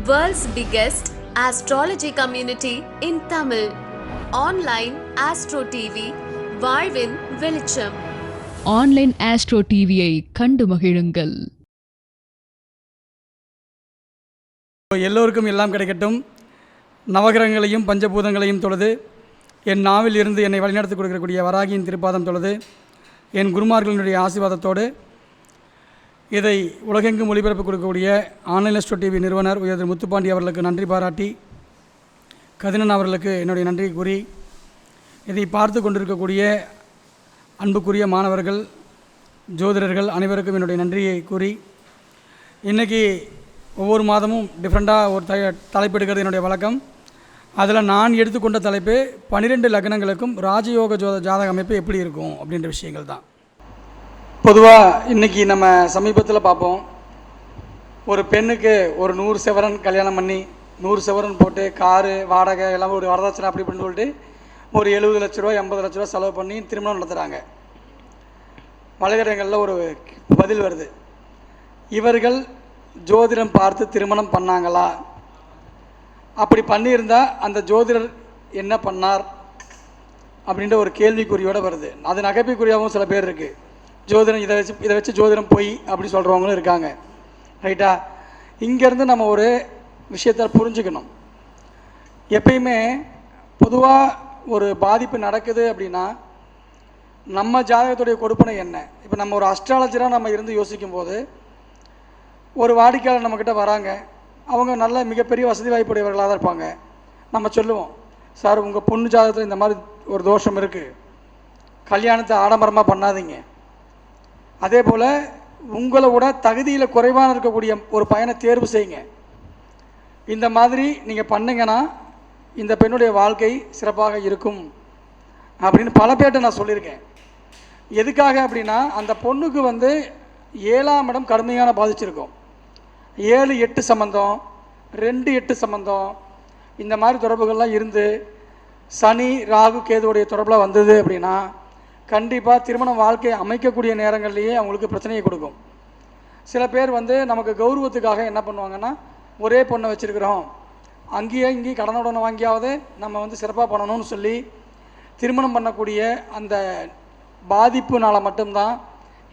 World's biggest astrology community in Tamil. Online Astro TV, வாழ்வின் வெளிச்சம். Online astro டிவியை கண்டு மகிழுங்கள். எல்லோருக்கும் எல்லாம் கிடைக்கட்டும். நவகிரகங்களையும் பஞ்சபூதங்களையும் தொழுது என் நாவில் இருந்து என்னை வழிநடத்தி கொடுக்கக்கூடிய வராகியின் திருப்பாதம் தொழுது என் குருமார்களினுடைய ஆசீர்வாதத்தோடு இதை உலகெங்கும் ஒளிபரப்பு கொடுக்கக்கூடிய ஆன்லைன் ஆஸ்ட்ரோ டிவி நிறுவனர் உயர் முத்துப்பாண்டி அவர்களுக்கு நன்றி பாராட்டி, கதிரன் அவர்களுக்கு என்னுடைய நன்றி கூறி, இதை பார்த்து கொண்டிருக்கக்கூடிய அன்புக்குரிய மாணவர்கள், ஜோதிடர்கள் அனைவருக்கும் என்னுடைய நன்றியை கூறி, இன்றைக்கி ஒவ்வொரு மாதமும் டிஃப்ரெண்ட்டாக ஒரு தலைப்பு எடுக்கிறது என்னுடைய வழக்கம். அதில் நான் எடுத்துக்கொண்ட தலைப்பு 12 லக்னங்களுக்கும் ராஜயோக ஜாதக அமைப்பு எப்படி இருக்கும் அப்படின்ற விஷயங்கள் தான். பொதுவாக இன்றைக்கி நம்ம சமீபத்தில் பார்ப்போம், ஒரு பெண்ணுக்கு ஒரு 100 சவரன் கல்யாணம் பண்ணி 100 சவரன் போட்டு காரு வாடகை எல்லாம் ஒரு வரதட்சணை அப்படி இப்படின்னு சொல்லிட்டு ஒரு 70 லட்ச ரூபா 80 லட்ச ரூபா செலவு பண்ணி திருமணம் நடத்துகிறாங்க. வலைதளங்களில் ஒரு பதில் வருது, இவர்கள் ஜோதிடம் பார்த்து திருமணம் பண்ணாங்களா, அப்படி பண்ணியிருந்தால் அந்த ஜோதிடர் என்ன பண்ணார் அப்படின்ற ஒரு கேள்விக்குறியோடு வருது. அது நகைப்புக்குறியாகவும் சில பேர் இருக்குது. ஜோதிடம் இதை வச்சு ஜோதிடம் போய் அப்படி சொல்கிறவங்களும் இருக்காங்க. ரைட்டா? இங்கேருந்து நம்ம ஒரு விஷயத்தை புரிஞ்சுக்கணும். எப்பயுமே பொதுவாக ஒரு பாதிப்பு நடக்குது அப்படின்னா நம்ம ஜாதகத்துடைய கொடுப்பனை என்ன. இப்போ நம்ம ஒரு அஸ்ட்ராலஜராக நம்ம இருந்து யோசிக்கும் போது ஒரு வாடிக்கையாளர் நம்மக்கிட்ட வராங்க, அவங்க நல்ல மிகப்பெரிய வசதி வாய்ப்புடையவர்களாக தான் இருப்பாங்க. நம்ம சொல்லுவோம், சார் உங்கள் பொண்ணு ஜாதகத்தில் இந்த மாதிரி ஒரு தோஷம் இருக்குது, கல்யாணத்தை ஆடம்பரமாக பண்ணாதீங்க, அதே போல் உங்களை விட தகுதியில் குறைவான இருக்கக்கூடிய ஒரு பையனை தேர்வு செய்யுங்க, இந்த மாதிரி நீங்கள் பண்ணிங்கன்னா இந்த பெண்ணுடைய வாழ்க்கை சிறப்பாக இருக்கும் அப்படின்னு பல பேர்ட்ட நான் சொல்லியிருக்கேன். எதுக்காக அப்படின்னா அந்த பொண்ணுக்கு 7ஆம் இடம் கடுமையான பாதிச்சிருக்கும். 7-8 சம்பந்தம், 2-8 சம்பந்தம், இந்த மாதிரி தொடர்புகள்லாம் இருந்து சனி ராகு கேதுவுடைய தொடர்பில் வந்தது அப்படின்னா கண்டிப்பாக திருமண வாழ்க்கையை அமைக்கக்கூடிய நேரங்கள்லேயே அவங்களுக்கு பிரச்சனையை கொடுக்கும். சில பேர் நமக்கு கௌரவத்துக்காக என்ன பண்ணுவாங்கன்னா, ஒரே பொண்ணை வச்சுருக்கிறோம், இங்கேயும் கடனுடனே வாங்கியாவது நம்ம சிறப்பாக பண்ணணும்னு சொல்லி திருமணம் பண்ணக்கூடிய அந்த பாதிப்புனால் மட்டும்தான்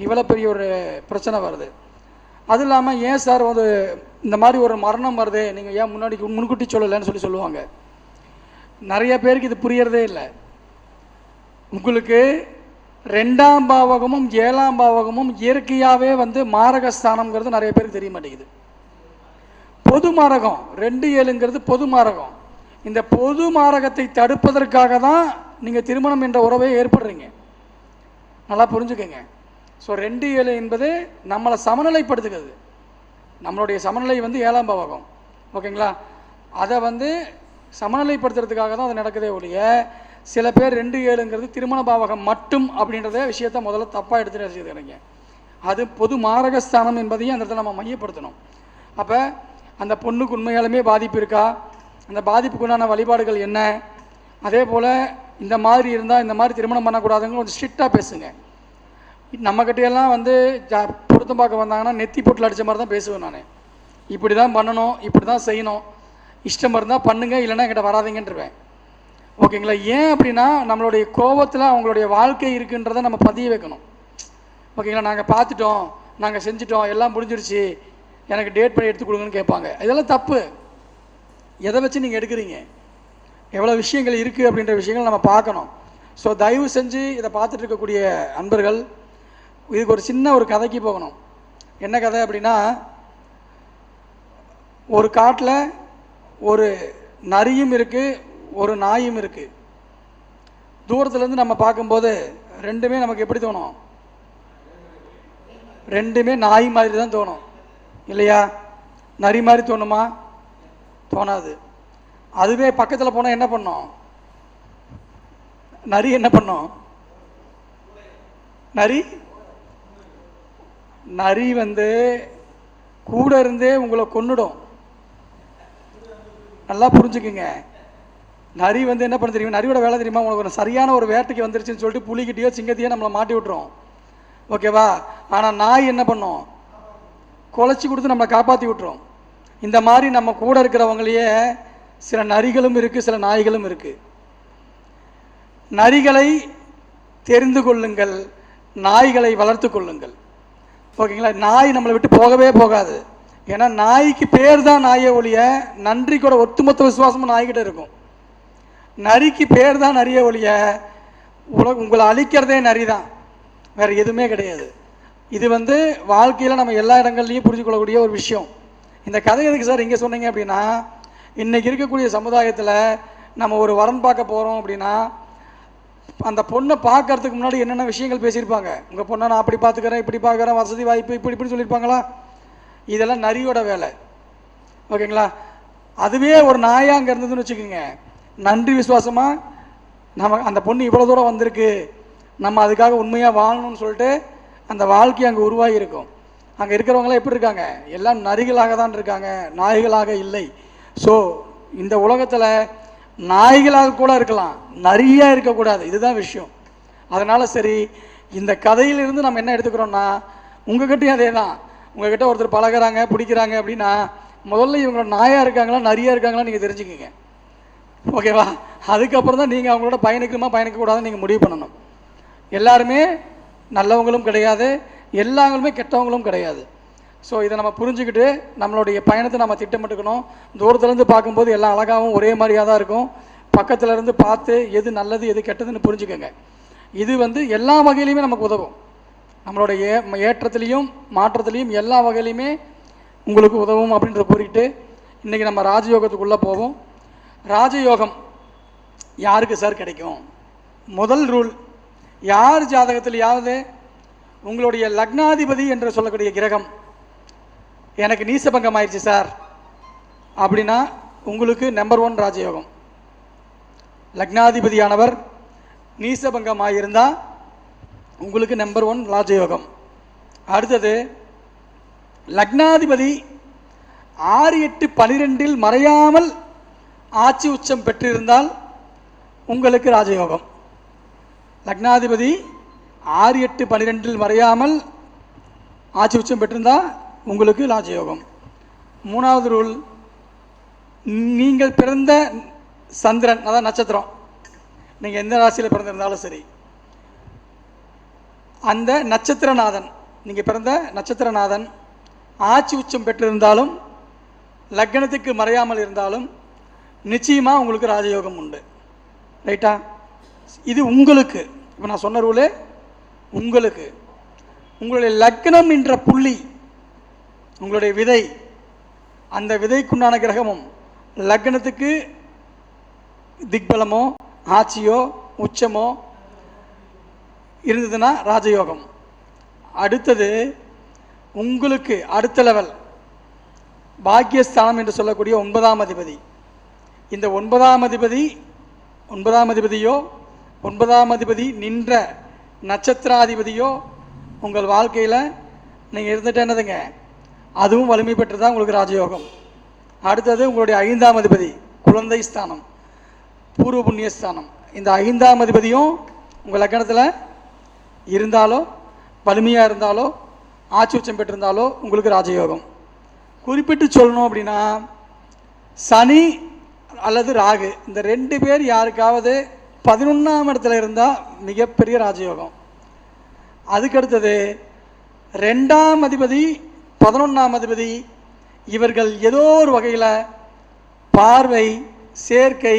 இவ்வளோ பெரிய ஒரு பிரச்சனை வருது. அதுவும் இல்லாமல் ஏன் சார் இந்த மாதிரி ஒரு மரணம் வருது, நீங்கள் ஏன் முன்கூட்டி சொல்லலைன்னு சொல்லுவாங்க. நிறைய பேருக்கு இது புரியறதே இல்லை. உங்களுக்கு 2ஆம் பாவகமும் 7ஆம் பாவகமும் இயற்கையாகவே மாரகஸ்தானம்ங்கிறது நிறைய பேருக்கு தெரிய மாட்டேங்குது. பொது மாரகம் 2-7ங்கிறது பொது மாரகம். இந்த பொது மாரகத்தை தடுப்பதற்காக தான் நீங்கள் திருமணம் என்ற உறவை ஏற்படுறீங்க. நல்லா புரிஞ்சுக்கங்க. ஸோ 2-7 என்பது நம்மளை சமநிலைப்படுத்துகிறது. நம்மளுடைய சமநிலை 7ஆம் பாவகம், ஓகேங்களா? அதை சமநிலைப்படுத்துறதுக்காக தான் அது நடக்குதே ஒழிய, சில பேர் 2-7ங்கிறது திருமண பாவகம் மட்டும் அப்படின்றத விஷயத்தை முதல்ல தப்பாக எடுத்துகிட்டு வச்சுக்கிறீங்க. அது பொது மாரகஸ்தானம் என்பதையும் அந்த இடத்துல நம்ம மையப்படுத்தணும். அப்போ அந்த பொண்ணுக்கு உண்மையாலுமே பாதிப்பு இருக்கா, அந்த பாதிப்புக்குண்டான வழிபாடுகள் என்ன, அதே போல் இந்த மாதிரி இருந்தால் இந்த மாதிரி திருமணம் பண்ணக்கூடாதுங்க கொஞ்சம் ஸ்ட்ரிக்டாக பேசுங்க. நம்மக்கிட்டையெல்லாம் பொருத்தம் பார்க்க வந்தாங்கன்னா நெத்தி பொட்டில் அடித்த மாதிரி தான் பேசுவேன் நான். இப்படி தான் பண்ணணும், இப்படி தான் செய்யணும், இஷ்டம் இருந்தால் பண்ணுங்கள், இல்லைன்னா என்கிட்ட வராதிங்கன்றுவேன். ஓகேங்களா? ஏன் அப்படின்னா நம்மளுடைய கோபத்தில் அவங்களுடைய வாழ்க்கை இருக்குன்றதை நம்ம பதிய வைக்கணும். ஓகேங்களா? நாங்கள் பார்த்துட்டோம், நாங்கள் செஞ்சிட்டோம், எல்லாம் முடிஞ்சிருச்சு, எனக்கு டேட் பண்ணி எடுத்து கொடுங்கன்னு கேட்பாங்க. இதெல்லாம் தப்பு. எதை வச்சு நீங்கள் எடுக்கிறீங்க, எவ்வளோ விஷயங்கள் இருக்குது அப்படின்ற விஷயங்கள் நம்ம பார்க்கணும். ஸோ தயவு செஞ்சு இதை பார்த்துட்டு இருக்கக்கூடிய அன்பர்கள் இதுக்கு ஒரு சின்ன ஒரு கதைக்கு போகணும். என்ன கதை அப்படின்னா, ஒரு காட்டில் ஒரு நரியும் இருக்குது, ஒரு நாயும் இருக்குது. தூரத்துலேருந்து நம்ம பார்க்கும்போது ரெண்டுமே நமக்கு எப்படி தோணும்? ரெண்டுமே நாய் மாதிரி தான் தோணும், இல்லையா? நரி மாதிரி தோணுமா? தோணாது. அதுவே பக்கத்தில் போனால் என்ன பண்ணும்? நரி என்ன பண்ணும்? நரி கூட இருந்தே உங்களை கொன்னுடும். நல்லா புரிஞ்சுக்குங்க. நரி என்ன பண்ண தெரியுமா? நரியோட வேலை தெரியுமா? உங்களுக்கு ஒரு சரியான ஒரு வேட்டைக்கு வந்துருச்சுன்னு சொல்லிட்டு புலிகிட்டையோ சிங்கத்தையோ நம்மளை மாட்டி விட்டுரும், ஓகேவா? ஆனால் நாய் என்ன பண்ணும்? குலைச்சி கொடுத்து நம்மளை காப்பாற்றி விட்டுரும். இந்த மாதிரி நம்ம கூட இருக்கிறவங்களையே சில நரிகளும் இருக்குது, சில நாய்களும் இருக்குது. நரிகளை தெரிந்து கொள்ளுங்கள், நாய்களை வளர்த்து கொள்ளுங்கள். ஓகேங்களா? நாய் நம்மளை விட்டு போகவே போகாது. ஏன்னா நாய்க்கு பேர் தான் நாயை ஒழிய நன்றி கூட ஒட்டுமொத்த விசுவாசமும் நாய்கிட்ட இருக்கும். நரிக்கு பேர் தான் நரிய ஒழிய உங்களை அழிக்கிறதே நரி தான், வேறு எதுவுமே கிடையாது. இது வாழ்க்கையில் நம்ம எல்லா இடங்கள்லையும் புரிஞ்சு கொள்ளக்கூடிய ஒரு விஷயம். இந்த கதை எதுக்கு சார் இங்கே சொன்னீங்க அப்படின்னா, இன்றைக்கி இருக்கக்கூடிய சமுதாயத்தில் நம்ம ஒரு வரன் பார்க்க போகிறோம் அப்படின்னா அந்த பொண்ணை பார்க்கறதுக்கு முன்னாடி என்னென்ன விஷயங்கள் பேசியிருப்பாங்க. உங்கள் பொண்ணை நான் அப்படி பார்த்துக்கிறேன், இப்படி பார்க்குறேன், வசதி வாய்ப்பு இப்படி சொல்லியிருப்பாங்களா? இதெல்லாம் நரியோட வேலை. ஓகேங்களா? அதுவே ஒரு நாயாக அங்கே இருந்ததுன்னு வச்சுக்கோங்க, நன்றி விசுவாசமாக நம்ம அந்த பொண்ணு இவ்வளோ தூரம் வந்திருக்கு, நம்ம அதுக்காக உண்மையாக வாழணும்னு சொல்லிட்டு அந்த வாழ்க்கை அங்கே உருவாகி இருக்கும். அங்கே இருக்கிறவங்களாம் எப்படி இருக்காங்க? எல்லாம் நரிகளாக தான் இருக்காங்க, நாய்களாக இல்லை. ஸோ இந்த உலகத்தில் நாய்களாக கூட இருக்கலாம், நிறைய இருக்கக்கூடாது. இதுதான் விஷயம். அதனால் சரி, இந்த கதையிலிருந்து நம்ம என்ன எடுத்துக்கிறோன்னா, உங்ககிட்டையும் அதே தான். உங்கள்கிட்ட ஒருத்தர் பழகிறாங்க, பிடிக்கிறாங்க அப்படின்னா முதல்ல இவங்களோட நாயாக இருக்காங்களா நரியாக இருக்காங்களா நீங்கள் தெரிஞ்சுக்கிங்க. ஓகேவா? அதுக்கப்புறம் தான் நீங்கள் அவங்களோட பயணிக்கணுமா பயணிக்கக்கூடாதுன்னு நீங்கள் முடிவு பண்ணணும். எல்லாருமே நல்லவங்களும் கிடையாது, எல்லாங்களுமே கெட்டவங்களும் கிடையாது. ஸோ இதை நம்ம புரிஞ்சுக்கிட்டு நம்மளுடைய பயணத்தை நம்ம திட்டமிட்டுக்கணும். தூரத்துலேருந்து பார்க்கும்போது எல்லாம் அழகாகவும் ஒரே மாதிரியாக தான் இருக்கும். பக்கத்துலேருந்து பார்த்து எது நல்லது எது கெட்டதுன்னு புரிஞ்சுக்கோங்க. இது எல்லா வகையிலையுமே நமக்கு உதவும். நம்மளோட ஏற்றத்துலேயும் மாற்றத்துலேயும் எல்லா வகையிலையுமே உங்களுக்கு உதவும் அப்படின்றத கூறிட்டு இன்றைக்கி நம்ம ராஜயோகத்துக்குள்ளே போவோம். ராஜயோகம் யாருக்கு சார் கிடைக்கும்? முதல் ரூல், யார் ஜாதகத்திலேயாவது உங்களுடைய லக்னாதிபதி என்று சொல்லக்கூடிய கிரகம் எனக்கு நீசபங்கம் ஆயிடுச்சு சார் அப்படின்னா உங்களுக்கு நம்பர் 1 ராஜயோகம். லக்னாதிபதியானவர் நீசபங்கம் ஆகியிருந்தால் உங்களுக்கு நம்பர் 1 ராஜயோகம். அடுத்தது, லக்னாதிபதி 6, 8, 12 மறையாமல் ஆட்சி உச்சம் பெற்றிருந்தால் உங்களுக்கு ராஜயோகம். லக்னாதிபதி 6, 8, 12 மறையாமல் ஆட்சி உச்சம் பெற்றிருந்தால் உங்களுக்கு ராஜயோகம். 3வது ரூல், நீங்கள் பிறந்த சந்திரன், அதான் நட்சத்திரம், நீங்கள் எந்த ராசியில் பிறந்திருந்தாலும் சரி, அந்த நட்சத்திரநாதன், நீங்கள் பிறந்த நட்சத்திரநாதன் ஆட்சி உச்சம் பெற்றிருந்தாலும் லக்னத்துக்கு மறையாமல் இருந்தாலும் நிச்சயமாக உங்களுக்கு ராஜயோகம் உண்டு. ரைட்டா? இது உங்களுக்கு, இப்போ நான் சொன்ன ரூலு உங்களுக்கு. உங்களுடைய லக்னம் என்ற புள்ளி, உங்களுடைய விதை, அந்த விதைக்குண்டான கிரகமும் லக்னத்துக்கு திக்பலமோ ஆட்சியோ உச்சமோ இருந்ததுன்னா ராஜயோகம். அடுத்தது, உங்களுக்கு அடுத்த லெவல் பாக்கியஸ்தானம் என்று சொல்லக்கூடிய 9ஆம் அதிபதி. இந்த 9ஆம் அதிபதியோ 9ஆம் அதிபதி நின்ற நட்சத்திராதிபதியோ உங்கள் வாழ்க்கையில் நீங்கள் இருந்துட்டு என்னதுங்க, அதுவும் வலிமை பெற்று தான் உங்களுக்கு ராஜயோகம். அடுத்தது, உங்களுடைய 5ஆம் அதிபதி குழந்தை ஸ்தானம், பூர்வ புண்ணியஸ்தானம். இந்த 5ஆம் அதிபதியும் உங்கள் லக்னத்தில் இருந்தாலோ வலிமையாக இருந்தாலோ ஆட்சி உச்சம் பெற்றிருந்தாலோ உங்களுக்கு ராஜயோகம். குறிப்பிட்டு சொல்லணும் அப்படின்னா, சனி அல்லது ராகு இந்த 2 பேர் யாருக்காவது 11ஆம் இடத்துல இருந்தால் மிகப்பெரிய ராஜயோகம். அதுக்கடுத்தது 2ஆம் அதிபதி 11ஆம் அதிபதி, இவர்கள் ஏதோ ஒரு வகையில் பார்வை சேர்க்கை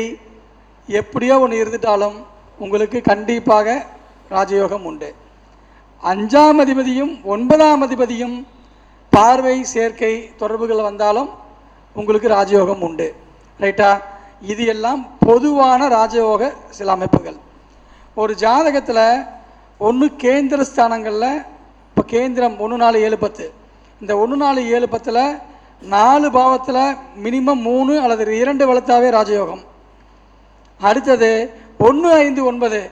எப்படியோ ஒன்று இருந்துட்டாலும் உங்களுக்கு கண்டிப்பாக ராஜயோகம் உண்டு. 5ஆம் அதிபதியும் 9ஆம் அதிபதியும் பார்வை சேர்க்கை தொடர்புகள் வந்தாலும் உங்களுக்கு ராஜயோகம் உண்டு. ரைட்டா? இது எல்லாம் பொதுவான ராஜயோக சில அமைப்புகள். ஒரு ஜாதகத்தில் ஒன்று கேந்திர ஸ்தானங்களில், இப்போ கேந்திரம் 1, 4, 7, 10, இந்த 1, 4, 7, 10 4 பாவத்தில் மினிமம் 3 அல்லது 2 வளர்த்தாவே ராஜயோகம். அடுத்தது 1, 5, 9,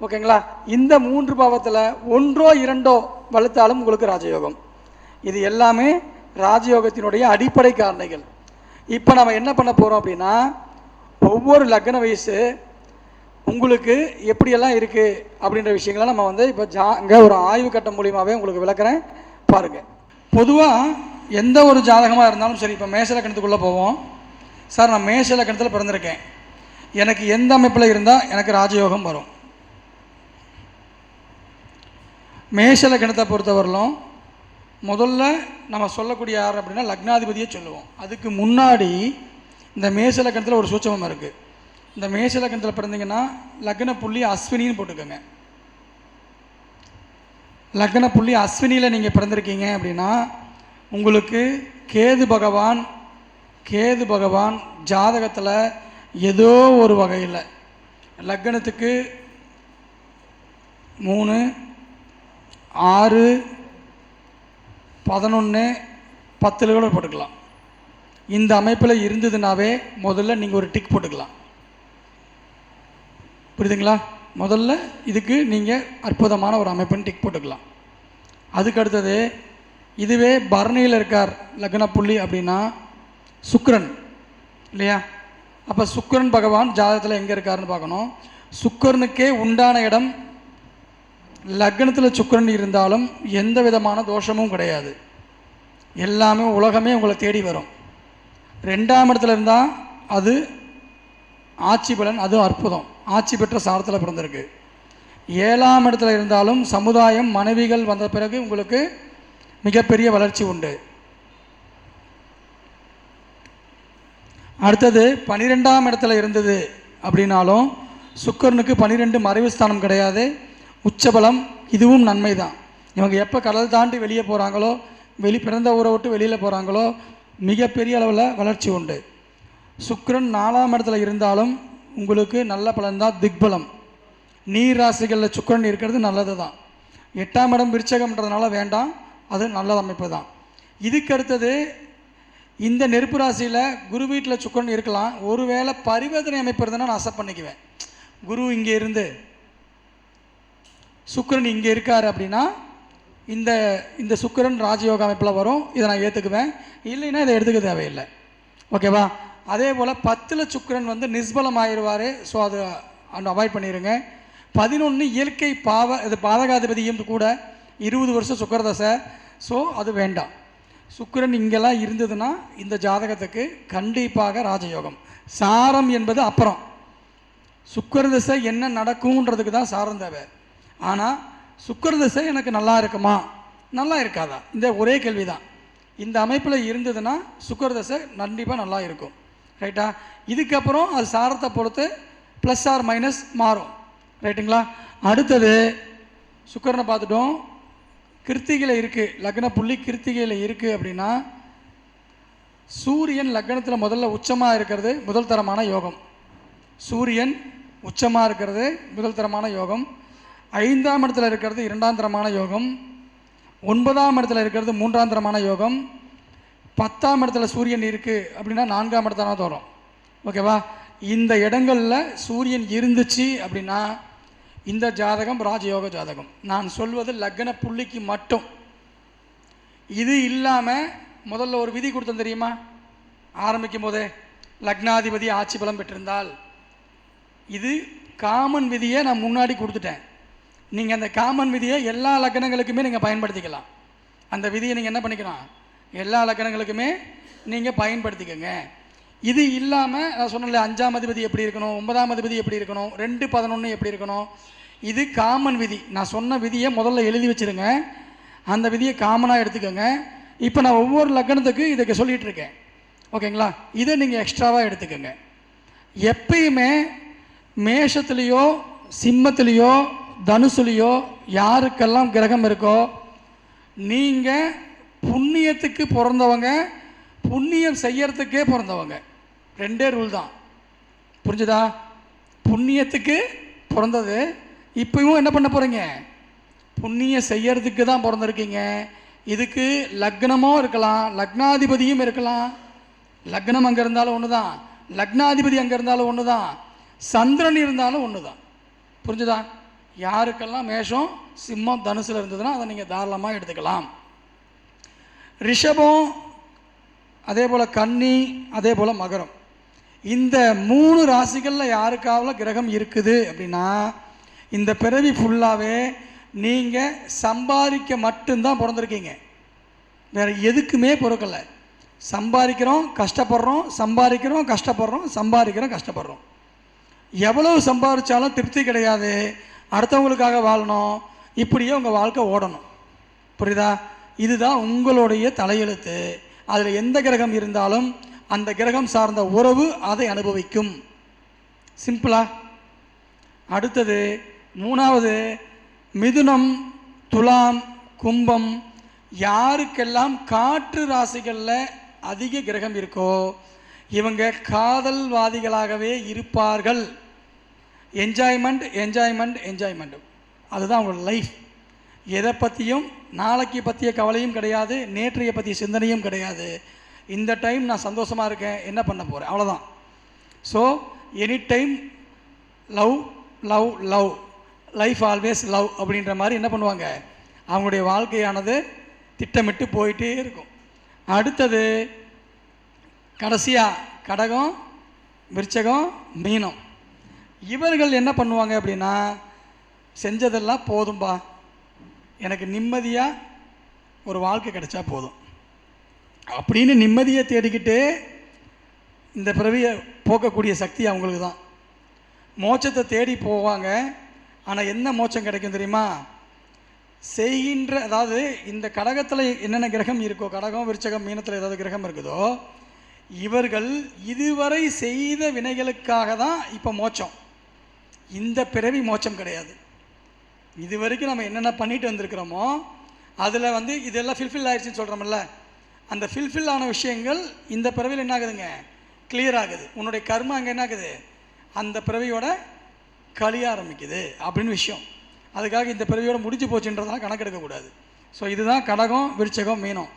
ஓகேங்களா, இந்த 3 பாவத்தில் 1 or 2 வளர்த்தாலும் உங்களுக்கு ராஜயோகம். இது எல்லாமே ராஜயோகத்தினுடைய அடிப்படை காரணிகள். இப்போ நம்ம என்ன பண்ண போகிறோம் அப்படின்னா, ஒவ்வொரு லக்ன வயசு உங்களுக்கு எப்படியெல்லாம் இருக்குது அப்படின்ற விஷயங்களை நம்ம இப்போ இங்கே ஒரு ஆய்வு கட்டம் மூலியமாகவே உங்களுக்கு விளக்குறேன் பாருங்கள். பொதுவாக எந்த ஒரு ஜாதகமாக இருந்தாலும் சரி, இப்போ மேஷ லக்னத்துக்குள்ளே போவோம். சார் நான் மேஷ லக்னத்தில் பிறந்திருக்கேன், எனக்கு எந்த அமைப்பில் இருந்தால் எனக்கு ராஜயோகம் வரும்? மேஷ லக்னத்தை பொறுத்தவரையிலும் முதல்ல நம்ம சொல்லக்கூடிய யார் அப்படின்னா லக்னாதிபதியை சொல்லுவோம். அதுக்கு முன்னாடி இந்த மேஷ லக்னத்தில் ஒரு சூட்சமம் இருக்குது. இந்த மேஷ லக்னத்தில் பிறந்தீங்கன்னா லக்ன புள்ளி அஸ்வினின்னு போட்டுக்கோங்க. லக்ன புள்ளி அஸ்வினியில் நீங்கள் பிறந்திருக்கீங்க அப்படின்னா உங்களுக்கு கேது பகவான் ஜாதகத்தில் ஏதோ ஒரு வகையில் லக்னத்துக்கு 3, 6, 11, 10 கூட போட்டுக்கலாம். இந்த அமைப்பில் இருந்ததுனாவே முதல்ல நீங்கள் ஒரு டிக் போட்டுக்கலாம். புரியுதுங்களா? முதல்ல இதுக்கு நீங்கள் அற்புதமான ஒரு அமைப்புன்னு டிக் போட்டுக்கலாம். அதுக்கு அடுத்தது இதுவே பரணியில் இருக்கார் லக்ன புள்ளி அப்படின்னா சுக்கிரன் இல்லையா? அப்போ சுக்கிரன் பகவான் ஜாதகத்தில் எங்கே இருக்காருன்னு பார்க்கணும். சுக்கிரனுக்கே உண்டான இடம் லக்னத்தில் சுக்கிரன் இருந்தாலும் எந்த விதமான தோஷமும் கிடையாது. எல்லாமே உலகமே உங்களை தேடி வரும். 2ஆம் இடத்துல இருந்தால் அது ஆட்சி பலன், அது அற்புதம், ஆட்சி பெற்ற சாரத்தில் பிறந்திருக்கு. 7ஆம் இடத்துல இருந்தாலும் சமுதாயம், மனைவிகள் வந்த பிறகு உங்களுக்கு மிகப்பெரிய வளர்ச்சி உண்டு. அடுத்தது 12ஆம் இடத்துல இருந்தது அப்படின்னாலும் சுக்கிரனுக்கு 12 மறைவு ஸ்தானம் கிடையாது, உச்சபலம், இதுவும் நன்மை தான். இவங்க எப்போ கடல் தாண்டி வெளியே போகிறாங்களோ, பிறந்த ஊரை விட்டு வெளியில் போகிறாங்களோ மிகப்பெரிய அளவில் வளர்ச்சி உண்டு. சுக்கிரன் 4ஆம் இடத்துல இருந்தாலும் உங்களுக்கு நல்ல பலன்தான், திக்பலம். நீர் ராசிகளில் சுக்கிரன் இருக்கிறது நல்லது தான். 8ஆம் இடம் விருச்சகம்ன்றதுனால வேண்டாம், அது நல்ல அமைப்பு தான். இதுக்கு அடுத்தது இந்த நெருப்பு ராசியில் குரு வீட்டில் சுக்கிரன் இருக்கலாம். ஒருவேளை பரிவர்த்தனை அமைப்பு இருந்ததுன்னா நான் அசப்ட் பண்ணிக்குவேன். குரு இங்கே இருந்து சுக்கிரன் இங்கே இருக்கார் அப்படின்னா இந்த சுக்கிரன் ராஜயோக அமைப்பில் வரும், இதை நான் ஏற்றுக்குவேன். இல்லைன்னா இதை எடுத்துக்க தேவையில்லை. ஓகேவா? அதே போல் 10ல் சுக்கிரன் நிஸ்பலம் ஆயிடுவார். ஸோ அது அவாய்ட் பண்ணிடுங்க. 11 இயற்கை இது பாதகாதிபதியும் கூட 20 வருஷம் சுக்கிரதசை. ஸோ அது வேண்டாம். சுக்கிரன் இங்கெல்லாம் இருந்ததுன்னா இந்த ஜாதகத்துக்கு கண்டிப்பாக ராஜயோகம். சாரம் என்பது அப்புறம், சுக்கிரதசை என்ன நடக்கும்ன்றதுக்கு தான் சாரம் தேவை. ஆனால் சுக்கிரதசை எனக்கு நல்லா இருக்குமா, நல்லா இருக்காதா, இந்த ஒரே கேள்வி தான். இந்த அமைப்பில் இருந்ததுன்னா சுக்கிரதசை கண்டிப்பாக நல்லா இருக்கும். ரைட்டா? இதுக்கப்புறம் அது சாரத்தை பொறுத்து ப்ளஸ் ஆர் மைனஸ் மாறும். ரைட்டுங்களா? அடுத்தது சுக்கிரனை பார்த்துட்டோம். கிருத்திகையில் இருக்குது, லக்ன புள்ளி கிருத்திகையில் இருக்குது அப்படின்னா சூரியன் லக்னத்தில் முதல்ல உச்சமாக இருக்கிறது முதல் தரமான யோகம். சூரியன் உச்சமாக இருக்கிறது முதல் தரமான யோகம். 5ஆம் இடத்துல இருக்கிறது 2ஆம் தரமான யோகம். 9ஆம் இடத்துல இருக்கிறது 3ஆம் தரமான யோகம். 10ஆம் இடத்துல சூரியன் இருக்குது அப்படின்னா 4ஆம் இடத்தான தோறும். ஓகேவா? இந்த இடங்களில் சூரியன் இருந்துச்சு அப்படின்னா இந்த ஜாதகம் ராஜயோக ஜாதகம். நான் சொல்வது லக்ன புள்ளிக்கு மட்டும். இது இல்லாமல் முதல்ல ஒரு விதி கொடுத்தோம் தெரியுமா? ஆரம்பிக்கும் போதே லக்னாதிபதி ஆட்சி பலம் பெற்றிருந்தால், இது காமன் விதியை நான் முன்னாடி கொடுத்துட்டேன். நீங்கள் அந்த காமன் விதியை எல்லா லக்னங்களுக்குமே நீங்கள் பயன்படுத்திக்கலாம். அந்த விதியை நீங்கள் என்ன பண்ணிக்கலாம், எல்லா லக்னங்களுக்குமே நீங்கள் பயன்படுத்திக்கங்க. இது இல்லாமல் நான் சொன்னேன்ல 5ஆம் அதிபதி எப்படி இருக்கணும், 9ஆம் அதிபதி எப்படி இருக்கணும், 2, 11 எப்படி இருக்கணும், இது காமன் விதி. நான் சொன்ன விதியை முதல்ல எழுதி வச்சுருங்க, அந்த விதியை காமனாக எடுத்துக்கோங்க. இப்போ நான் ஒவ்வொரு லக்னத்துக்கு இதுக்கு சொல்லிகிட்டு இருக்கேன். ஓகேங்களா? இதை நீங்கள் எக்ஸ்ட்ராவாக எடுத்துக்கோங்க. எப்பயுமே மேஷத்துலேயோ சிம்மத்துலேயோ தனுசுலேயோ யாருக்கெல்லாம் கிரகம் இருக்கோ நீங்கள் புண்ணியத்துக்கு பிறந்தவங்க, புண்ணியம் செய்யறதுக்கே பிறந்தவங்க. 2 ரூல் தான். புரிஞ்சுதா? புண்ணியத்துக்கு பிறந்தது. இப்பவும் என்ன பண்ண போகிறீங்க, புண்ணியம் செய்யறதுக்கு தான் பிறந்திருக்கீங்க. இதுக்கு லக்னமும் இருக்கலாம், லக்னாதிபதியும் இருக்கலாம். லக்னம் அங்கே இருந்தாலும் ஒன்று தான், லக்னாதிபதி அங்கே இருந்தாலும் ஒன்று தான், சந்திரன் இருந்தாலும் ஒன்று தான். புரிஞ்சுதா? யாருக்கெல்லாம் மேஷம் சிம்மம் தனுசில் இருந்ததுன்னா அதை நீங்கள் தாராளமாக எடுத்துக்கலாம். ரிஷபம், அதே போல் கன்னி, அதே போல் மகரம், இந்த 3 ராசிகளில் யாருக்காவது கிரகம் இருக்குது அப்படின்னா இந்த பிறவி ஃபுல்லாகவே நீங்கள் சம்பாதிக்க மட்டும்தான் பிறந்திருக்கீங்க. வேறு எதுக்குமே பொறுக்கலை. சம்பாதிக்கிறோம் கஷ்டப்படுறோம், சம்பாதிக்கிறோம் கஷ்டப்படுறோம், சம்பாதிக்கிறோம் கஷ்டப்படுறோம். எவ்வளவு சம்பாதிச்சாலும் திருப்தி கிடையாது. அடுத்தவங்களுக்காக வாழணும், இப்படியே உங்கள் வாழ்க்கை ஓடணும். புரியுதா? இதுதான் உங்களுடைய தலையெழுத்து. அதில் எந்த கிரகம் இருந்தாலும் அந்த கிரகம் சார்ந்த உறவு அதை அனுபவிக்கும். சிம்பிளா. அடுத்தது 3வது மிதுனம், துலாம், கும்பம். யாருக்கெல்லாம் காற்று ராசிகளில் அதிக கிரகம் இருக்கோ இவங்க காதல்வாதிகளாகவே இருப்பார்கள். என்ஜாய்மெண்ட் என்ஜாய்மெண்ட் என்ஜாய்மெண்ட், அதுதான் அவங்களோட லைஃப். எதை பற்றியும் நாளைக்கு பற்றிய கவலையும் கிடையாது, நேற்றைய பற்றிய சிந்தனையும் கிடையாது. இந்த டைம் நான் சந்தோஷமாக இருக்கேன், என்ன பண்ண போகிறேன், அவ்வளோதான். So any time love love love, life always love அப்படின்ற மாதிரி என்ன பண்ணுவாங்க, அவங்களுடைய வாழ்க்கையானது திட்டமிட்டு போயிட்டே இருக்கும். அடுத்தது கடைசியாக கடகம், விருச்சகம், மீனம். இவர்கள் என்ன பண்ணுவாங்க அப்படின்னா, செஞ்சதெல்லாம் போதும்பா, எனக்கு நிம்மதியாக ஒரு வாழ்க்கை கிடைச்சா போதும் அப்படின்னு நிம்மதியை தேடிக்கிட்டு இந்த பிறவியை போக்கக்கூடிய சக்தி அவங்களுக்கு தான். மோட்சத்தை தேடி போவாங்க. ஆனால் என்ன மோட்சம் கிடைக்கும் தெரியுமா? செய்கின்ற, அதாவது இந்த கடகத்தில் என்னென்ன கிரகம் இருக்கோ, கடகம் விருச்சகம் மீனத்தில் ஏதாவது கிரகம் இருக்குதோ, இவர்கள் இதுவரை செய்த வினைகளுக்காக தான் இப்போ மோட்சம். இந்த பிறவி மோட்சம் கிடையாது. இது வரைக்கும் நம்ம என்னென்ன பண்ணிட்டு வந்திருக்கிறோமோ அதில் வந்து இதெல்லாம் ஃபில்ஃபில் ஆயிடுச்சுன்னு சொல்கிறோம்ல, அந்த ஃபில்ஃபில் ஆன விஷயங்கள் இந்த பிறவியில் என்ன ஆகுதுங்க, கிளியர் ஆகுது. உன்னுடைய கர்மம் அங்கே என்ன ஆகுது, அந்த பிறவியோட கழிய ஆரம்பிக்குது அப்படின்னு விஷயம். அதுக்காக இந்த பிறவியோட முடிஞ்சு போச்சுன்றதெல்லாம் கணக்கெடுக்கக்கூடாது. ஸோ இதுதான் கடகம், விருச்சகம், மீனம்.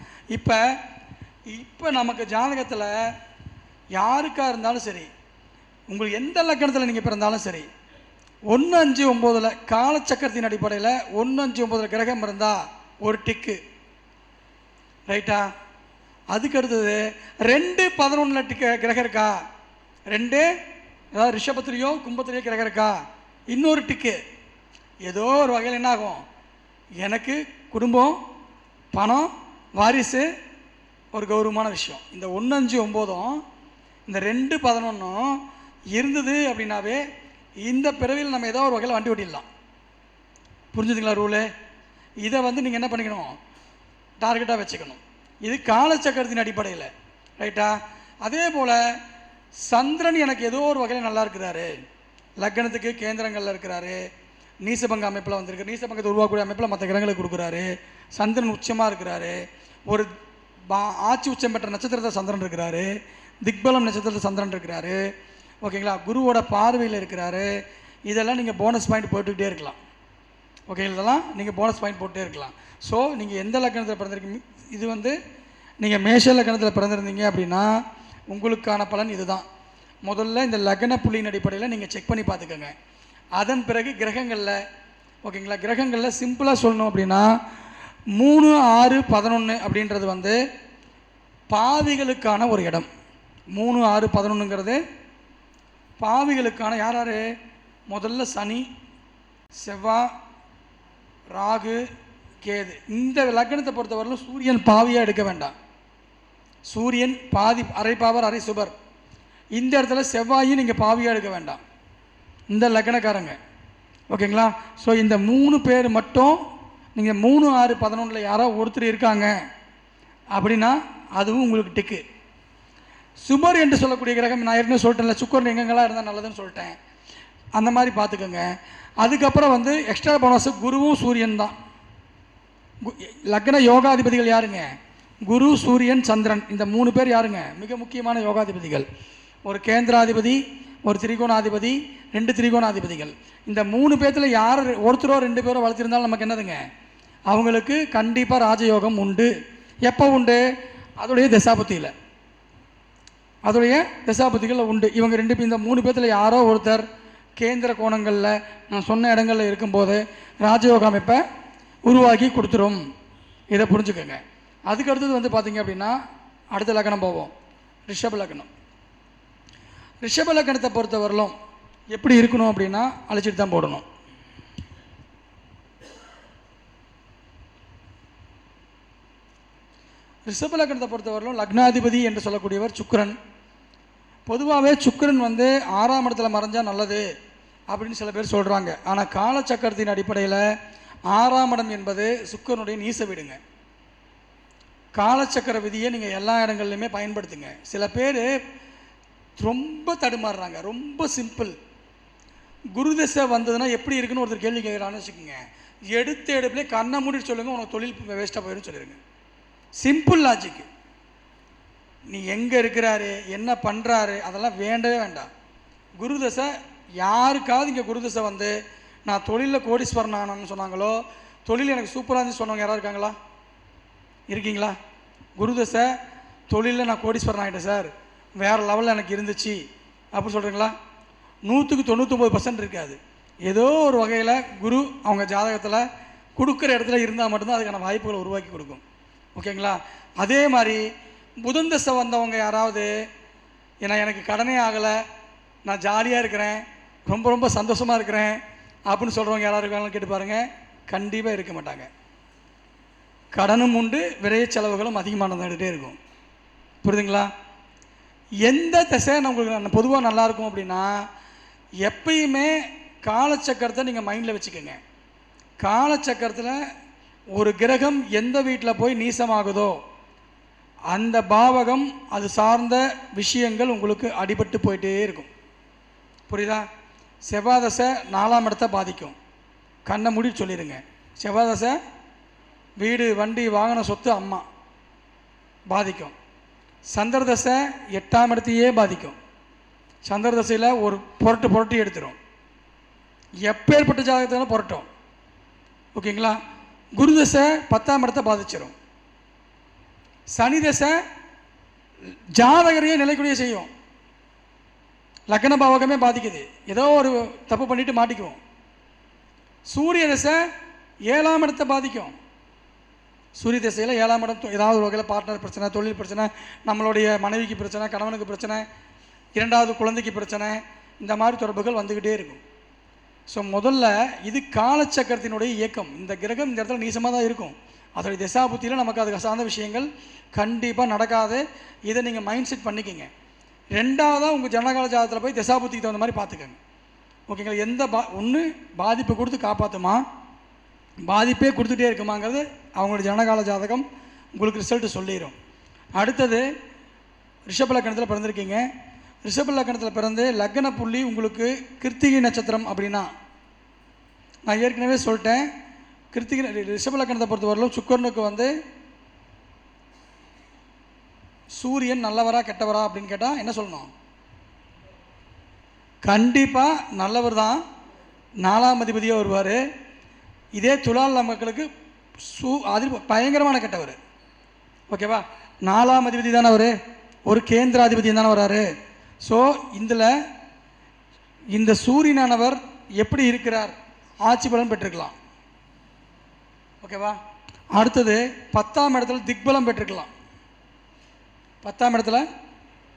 இப்போ நமக்கு ஜாதகத்தில் யாருக்காக இருந்தாலும் சரி, உங்களுக்கு எந்த லக்கணத்தில் நீங்கள் பிறந்தாலும் சரி, 1, 5, 9 காலச்சக்கரத்தின் அடிப்படையில் 1, 5, 9 கிரகம் இருந்தால் ஒரு டிக்கு, ரைட்டா? அதுக்கு அடுத்தது 2, 11 கிரகம் இருக்கா, 2 ஏதாவது ரிஷபத்திலேயோ கும்பத்திலேயோ கிரகம் இருக்கா, இன்னொரு டிக்கு. ஏதோ ஒரு வகையில் என்ன ஆகும், எனக்கு குடும்பம், பணம், வாரிசு, ஒரு கௌரவமான விஷயம். இந்த 1, 5, 9 இந்த 2, 11 இருந்தது அப்படின்னாவே இந்த பிறவியில் நம்ம ஏதோ ஒரு வகையில் வண்டி ஓட்டிடலாம். புரிஞ்சுதுங்களா ரூலு? இதை வந்து நீங்கள் என்ன பண்ணிக்கணும், டார்கெட்டாக வச்சுக்கணும். இது காலச்சக்கரத்தின் அடிப்படையில், ரைட்டா? அதே போல் சந்திரன் எனக்கு ஏதோ ஒரு வகையில் நல்லா இருக்கிறாரு, லக்னத்துக்கு கேந்திரங்களில் இருக்கிறாரு, நீசபங்க அமைப்பில் வந்திருக்கு, நீசபங்கத்தை உருவாக்கக்கூடிய அமைப்பில் மற்ற கிரகங்களுக்கு கொடுக்குறாரு, சந்திரன் உச்சமாக இருக்கிறாரு, ஒரு ஆட்சி உச்சம் பெற்ற நட்சத்திரத்தில் சந்திரன் இருக்கிறாரு, திக்பலம் நட்சத்திரத்தில் சந்திரன் இருக்கிறாரு, ஓகேங்களா? குருவோட பார்வையில் இருக்கிறாரு. இதெல்லாம் நீங்கள் போனஸ் பாயிண்ட் போட்டுக்கிட்டே இருக்கலாம். ஓகே, இதெல்லாம் நீங்கள் போனஸ் பாயிண்ட் போட்டே இருக்கலாம். ஸோ நீங்கள் எந்த லக்கணத்தில் பிறந்திருக்கீங்க, இது வந்து நீங்கள் மேஷ லக்கணத்தில் பிறந்திருந்தீங்க அப்படின்னா உங்களுக்கான பலன் இதுதான். முதல்ல இந்த லக்ன புள்ளியின் அடிப்படையில் நீங்கள் செக் பண்ணி பார்த்துக்கோங்க. அதன் பிறகு கிரகங்களில், ஓகேங்களா, கிரகங்களில் சிம்பிளாக சொல்லணும் அப்படின்னா 3, 6, 11 அப்படின்றது வந்து பாவிகளுக்கான ஒரு இடம். 3, 6, 11ங்கிறது பாவிகளுக்கான. யார் யார்? முதல்ல சனி, செவ்வாய், ராகு, கேது. இந்த லக்னத்தை பொறுத்தவரையிலும் சூரியன் பாவியாக எடுக்க வேண்டாம். சூரியன் பாதி, அரை பாவர் அரை சுபர். இந்த இடத்துல செவ்வாயும் நீங்கள் பாவியாக எடுக்க வேண்டாம், இந்த லக்னக்காரங்க, ஓகேங்களா? ஸோ இந்த 3 பேர் மட்டும் நீங்கள் 3, 6, 11 யாரோ ஒருத்தர் இருக்காங்க அப்படின்னா அதுவும் உங்களுக்கு டிக்கு. சுபர் என்று சொல்லக்கூடிய கிரகம் நான் ஏற்கனவே சொல்லிட்டேன்ல, சுக்கரன் எங்கெங்கெல்லாம் இருந்தால் நல்லதுன்னு சொல்லிட்டேன், அந்த மாதிரி பார்த்துக்கோங்க. அதுக்கப்புறம் வந்து எக்ஸ்ட்ரா போனஸ் குருவும் சூரியன் தான். லக்ன யோகாதிபதிகள் யாருங்க? குரு, சூரியன், சந்திரன். இந்த 3 பேர் யாருங்க? மிக முக்கியமான யோகாதிபதிகள். ஒரு கேந்திராதிபதி, ஒரு திரிகோணாதிபதி, 2 திரிகோணாதிபதிகள். இந்த 3 பேர்த்தில் யார் ஒருத்தரோ 2 பேரோ வளர்த்திருந்தாலும் நமக்கு என்னதுங்க, அவங்களுக்கு கண்டிப்பாக ராஜயோகம் உண்டு. எப்போ உண்டு? அதோடைய தசாபுத்தியில், அதோடைய தசாபுத்திகளில் உண்டு. இவங்க 2 இந்த 3 பேர்த்தில் யாரோ ஒருத்தர் கேந்திர கோணங்களில் நான் சொன்ன இடங்களில் இருக்கும்போது ராஜயோக அமைப்பை உருவாக்கி கொடுத்துரும். இதை புரிஞ்சுக்கோங்க. அதுக்கு அடுத்தது வந்து பார்த்திங்க அப்படின்னா அடுத்த லக்னம் போவோம், ரிஷப லக்னம். ரிஷப லக்னத்தை பொறுத்தவரையிலும் எப்படி இருக்கணும் அப்படின்னா அழைச்சிட்டு தான் போடணும். ரிஷப லக்னத்தை பொறுத்தவரையிலும் லக்னாதிபதி என்று சொல்லக்கூடியவர் சுக்கிரன். பொதுவாகவே சுக்கிரன் வந்து 6ஆம் இடத்துல மறைஞ்சால் நல்லது அப்படின்னு சில பேர் சொல்கிறாங்க. ஆனால் காலச்சக்கரத்தின் அடிப்படையில் 6ஆம் இடம் என்பது சுக்கிரனுடைய நீச வீடுங்க. காலச்சக்கர விதியை நீங்கள் எல்லா இடங்கள்லையுமே பயன்படுத்துங்க. சில பேர் ரொம்ப தடுமாறுறாங்க. ரொம்ப சிம்பிள். குரு தசை வந்ததுன்னா எப்படி இருக்குன்னு ஒருத்தர் கேள்வி கேட்குறான்னு வச்சுக்கோங்க. எடுத்த எடுப்புலேயே கண்ணை மூடிட்டு சொல்லுங்கள், உனக்கு தொழில் வேஸ்ட்டாக போயிடும் சொல்லிடுங்க. Simple logic. நீ எங்கே இருக்கிறாரு, என்ன பண்ணுறாரு, அதெல்லாம் வேண்டவே வேண்டாம். குரு தசை யாருக்காவது இங்கே குரு தசை வந்து நான் தொழிலில் கோடீஸ்வரன் ஆனன்னு சொன்னாங்களோ, தொழில் எனக்கு சூப்பராக இருந்துச்சு சொன்னவங்க யாராவது இருக்காங்களா? இருக்கீங்களா? குரு தசை தொழிலில் நான் கோடீஸ்வரன் ஆகிட்டேன் சார், வேறு லெவலில் எனக்கு இருந்துச்சு அப்படின்னு சொல்கிறீங்களா? 99% இருக்காது. ஏதோ ஒரு வகையில் குரு அவங்க ஜாதகத்தில் கொடுக்குற இடத்துல இருந்தால் மட்டும்தான் அதுக்கான வாய்ப்புகளை உருவாக்கி கொடுக்கும். ஓகேங்களா? அதே மாதிரி புதன் தசை வந்தவங்க யாராவது ஏன்னா எனக்கு கடனே ஆகலை, நான் ஜாலியாக இருக்கிறேன், ரொம்ப ரொம்ப சந்தோஷமாக இருக்கிறேன் அப்படின்னு சொல்கிறவங்க யாராவது இருக்காங்கன்னு கேட்டு பாருங்கள். கண்டிப்பாக இருக்க மாட்டாங்க. கடனும் உண்டு, விரைய செலவுகளும் அதிகமாக நடந்துகிட்டே இருக்கும். புரியுதுங்களா? எந்த திசை நம்மளுக்கு பொதுவாக நல்லாயிருக்கும் அப்படின்னா, எப்பயுமே காலச்சக்கரத்தை நீங்கள் மைண்டில் வச்சுக்கோங்க. காலச்சக்கரத்தில் ஒரு கிரகம் எந்த வீட்டில் போய் நீசமாகுதோ அந்த பாவகம் அது சார்ந்த விஷயங்கள் உங்களுக்கு அடிபட்டு போயிட்டே இருக்கும். புரியுதா? செவ்வாதசை 4ஆம் இடத்தை பாதிக்கும். கண்ணை மூடி சொல்லிடுங்க. செவ்வாதசை வீடு, வண்டி, வாகன, சொத்து, அம்மா பாதிக்கும். சந்திரதசை 8ஆம் இடத்தையே பாதிக்கும். சந்திரதசையில் ஒரு புரட்டு எடுத்துரும். எப்பேற்பட்ட ஜாதகத்தாலும் புரட்டும். ஓகேங்களா? குருதசை 10ஆம் இடத்தை பாதிச்சிடும். சனி தசை ஜாதகரையே நிலைக்குடியே செய்யும். லக்ன பாவகமே பாதிக்குது. ஏதோ ஒரு தப்பு பண்ணிட்டு மாட்டிக்குவோம். சூரிய தசை 7ஆம் இடத்தை பாதிக்கும். சூரிய தசையில் 7ஆம் இடம் ஏதாவது ஒரு வகையில் பார்ட்னர் பிரச்சனை, தொழில் பிரச்சனை, நம்மளுடைய மனைவிக்கு பிரச்சனை, கணவனுக்கு பிரச்சனை, 2வது குழந்தைக்கு பிரச்சனை, இந்த மாதிரி தொடர்புகள் வந்துக்கிட்டே இருக்கும். ஸோ முதல்ல இது காலச்சக்கரத்தினுடைய இயக்கம். இந்த கிரகம் இந்த இடத்துல நீசமாக தான் இருக்கும். அதோடைய திசாபுத்தியில் நமக்கு அதுக்கு சார்ந்த விஷயங்கள் கண்டிப்பாக நடக்காது. இதை நீங்கள் மைண்ட் செட் பண்ணிக்கோங்க. 2வதாக உங்கள் ஜனகால ஜாதகத்தில் போய் திசாபுத்திக்கு தகுந்த மாதிரி பார்த்துக்கோங்க. ஓகேங்களா? எந்த ஒன்று பாதிப்பு கொடுத்து காப்பாற்றுமா, பாதிப்பே கொடுத்துட்டே இருக்குமாங்கிறது அவங்களுடைய ஜனகால ஜாதகம் உங்களுக்கு ரிசல்ட்டு சொல்லிடும். அடுத்தது ரிஷப லக்னத்தில் பிறந்திருக்கீங்க. ரிஷப லக்னத்தில் பிறந்து லக்ன புள்ளி உங்களுக்கு கிருத்திகை நட்சத்திரம் அப்படின்னா, நான் ஏற்கனவே சொல்லிட்டேன், கிருத்திகை ரிஷப லக்னத்தை பொறுத்தவரையிலும் சுக்கரனுக்கு வந்து சூரியன் நல்லவரா கெட்டவரா அப்படின்னு கேட்டால் என்ன சொல்லணும்? கண்டிப்பாக நல்லவர் தான். 4ஆம் அதிபதியாக வருவார். இதே துலால் மக்களுக்கு பயங்கரமான கெட்டவர். ஓகேவா? 4ஆம் அதிபதி தானே அவர், ஒரு கேந்திராதிபதி தானே வர்றாரு. ஸோ இதில் இந்த சூரியனானவர் எப்படி இருக்கிறார்? ஆட்சி பலன் பெற்றிருக்கலாம். ஓகேவா? அடுத்தது 10ஆம் இடத்துல திக்பலம் பெற்றிருக்கலாம். 10ஆம் இடத்துல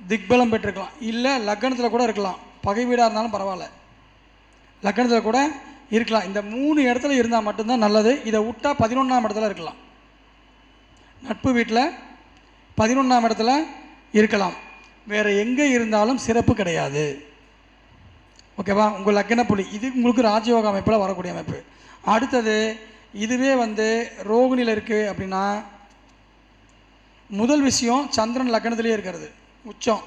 திக்பலம் பெற்றிருக்கலாம். இல்லை லக்னத்தில் கூட இருக்கலாம். பகை வீடாக இருந்தாலும் பரவாயில்ல, லக்னத்தில் கூட இருக்கலாம். இந்த 3 இடத்துல இருந்தால் மட்டும்தான் நல்லது. இதை விட்டால் 11ஆம் இடத்துல இருக்கலாம். நட்பு வீட்டில் 11ஆம் இடத்துல இருக்கலாம். வேறு எங்கே இருந்தாலும் சிறப்பு கிடையாது. ஓகேவா? உங்கள் லக்ன புள்ளி இது உங்களுக்கு ராஜயோக அமைப்பில் வரக்கூடிய அமைப்பு. அடுத்தது இதுவே வந்து ரோகிணியில் இருக்குது அப்படின்னா, முதல் விஷயம் சந்திரன் லக்னத்திலே இருக்கிறது, உச்சம்.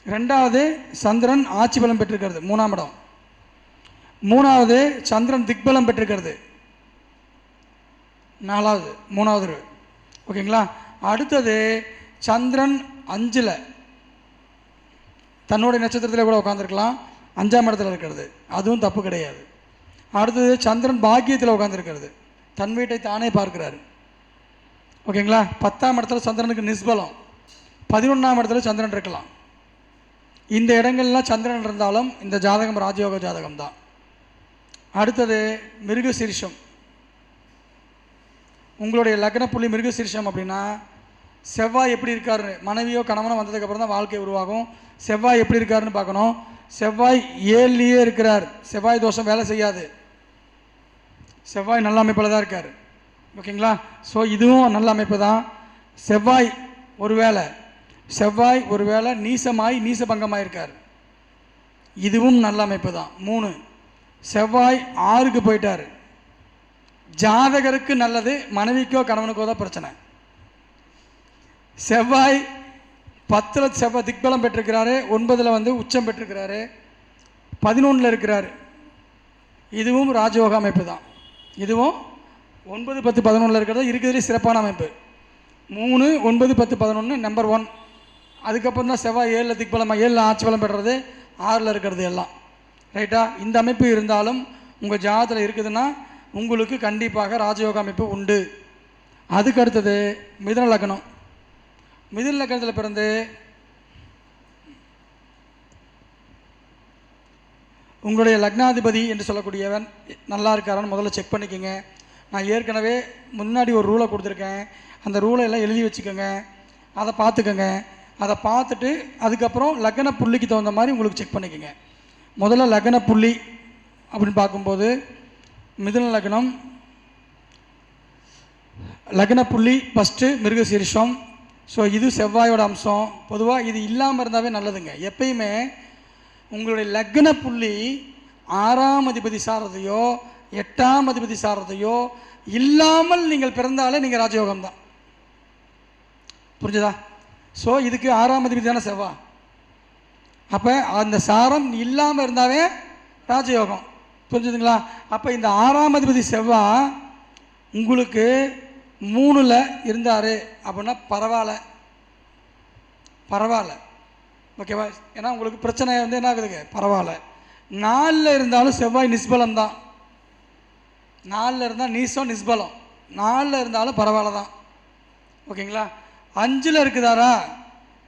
2வது சந்திரன் ஆட்சி பலம் பெற்றிருக்கிறது, 3ஆம் இடம். 3வது சந்திரன் திக்பலம் பெற்றிருக்கிறது, 4வது 3வது. ஓகேங்களா? அடுத்தது சந்திரன் 5ல் தன்னுடைய நட்சத்திரத்தில் கூட உட்காந்துருக்கலாம், 5ஆம் இடத்துல இருக்கிறது, அதுவும் தப்பு கிடையாது. அடுத்தது சந்திரன் பாக்கியத்தில் உட்காந்துருக்கிறது, தன் வீட்டை தானே பார்க்கிறாரு. ஓகேங்களா? 10ஆம் இடத்துல சந்திரனுக்கு நிஸ்பலம், 11ஆம் இடத்துல சந்திரன் இருக்கலாம். இந்த இடங்கள்லாம் சந்திரன் இருந்தாலும் இந்த ஜாதகம் ராஜயோக ஜாதகம் தான். அடுத்தது மிருகசீரிஷம். உங்களுடைய லக்ன புள்ளி மிருகசீரிஷம் அப்படின்னா, செவ்வாய் எப்படி இருக்காருன்னு, மனைவியோ கணவனோ வந்ததுக்கப்புறம் தான் வாழ்க்கை உருவாகும். செவ்வாய் எப்படி இருக்காருன்னு பார்க்கணும். செவ்வாய் 7லேயே இருக்கிறார். செவ்வாய் தோஷம் வேலை செய்யாது. செவ்வாய் நல்ல அமைப்பில் தான் இருக்கார். ஓகேங்களா? ஸோ இதுவும் நல்ல அமைப்பு தான். செவ்வாய் ஒருவேளை நீசபங்கமாக இருக்கார், இதுவும் நல்ல அமைப்பு தான். 3 செவ்வாய் 6க்கு போயிட்டார், ஜாதகருக்கு நல்லது, மனைவிக்கோ கணவனுக்கோ தான் பிரச்சனை. செவ்வாய் 10ல் செவ்வாய் திக்பலம் பெற்றிருக்கிறாரு, 9ல் உச்சம் பெற்றிருக்கிறாரு, 11ல் இருக்கிறார், இதுவும் ராஜயோக அமைப்பு தான். இதுவும் 9, 10, 11ல் இருக்கிறது இருக்கிறதுலே சிறப்பான அமைப்பு. 3, 9, 10, 11 நம்பர் 1. அதுக்கப்புறம் தான் செவ்வாய் 7ல் திக்பலமாக 7ல் ஆட்சி பலம் பெறுறது, 6ல் இருக்கிறது எல்லாம். ரைட்டா? இந்த அமைப்பு இருந்தாலும் உங்கள் ஜாதகத்தில் இருக்குதுன்னா உங்களுக்கு கண்டிப்பாக ராஜயோக அமைப்பு உண்டு. அதுக்கு அடுத்தது மிதுன லக்னம். மிதுன லக்னத்தில் பிறந்து உங்களுடைய லக்னாதிபதி என்று சொல்லக்கூடியவன் நல்லா இருக்காரான்னு முதல்ல செக் பண்ணிக்கோங்க. நான் ஏற்கனவே முன்னாடி ஒரு ரூலை கொடுத்துருக்கேன், அந்த ரூலை எல்லாம் எழுதி வச்சுக்கோங்க, அதை பார்த்துக்கோங்க. அதை பார்த்துட்டு அதுக்கப்புறம் லக்ன புள்ளிக்கு தகுந்த மாதிரி உங்களுக்கு செக் பண்ணிக்கோங்க. முதல்ல லக்ன புள்ளி அப்படின்னு பார்க்கும்போது மிதுன லக்னம் லக்ன புள்ளி ஃபஸ்ட்டு மிருகசீரிஷம். ஸோ இது செவ்வாயோட அம்சம். பொதுவாக இது இல்லாமல் இருந்தாவே நல்லதுங்க. எப்பயுமே உங்களுடைய லக்ன புள்ளி 6ஆம் அதிபதி சாரதையோ 8ஆம் அதிபதி சாரதையோ இல்லாமல் நீங்கள் பிறந்தாலே நீங்கள் ராஜயோகம் தான். புரிஞ்சுதா? ஸோ இதுக்கு 6ஆம் அதிபதி தானே செவ்வாய். அப்போ அந்த சாரம் இல்லாமல் இருந்தாவே ராஜயோகம். புரிஞ்சுதுங்களா? அப்போ இந்த 6ஆம் அதிபதி செவ்வாய் உங்களுக்கு 3ல் இருந்தார் அப்படின்னா பரவாயில்ல, ஓகேவா? ஏன்னா உங்களுக்கு பிரச்சனை என்ன ஆகுதுங்க, பரவாயில்ல. 4ல் இருந்தாலும் செவ்வாய் நிஸ்பலம் தான். 4ல் இருந்தால் நீசம் நிஸ்பலம், 4ல் இருந்தாலும் பரவாயில்ல தான். ஓகேங்களா? 5ல் இருக்குதாரா,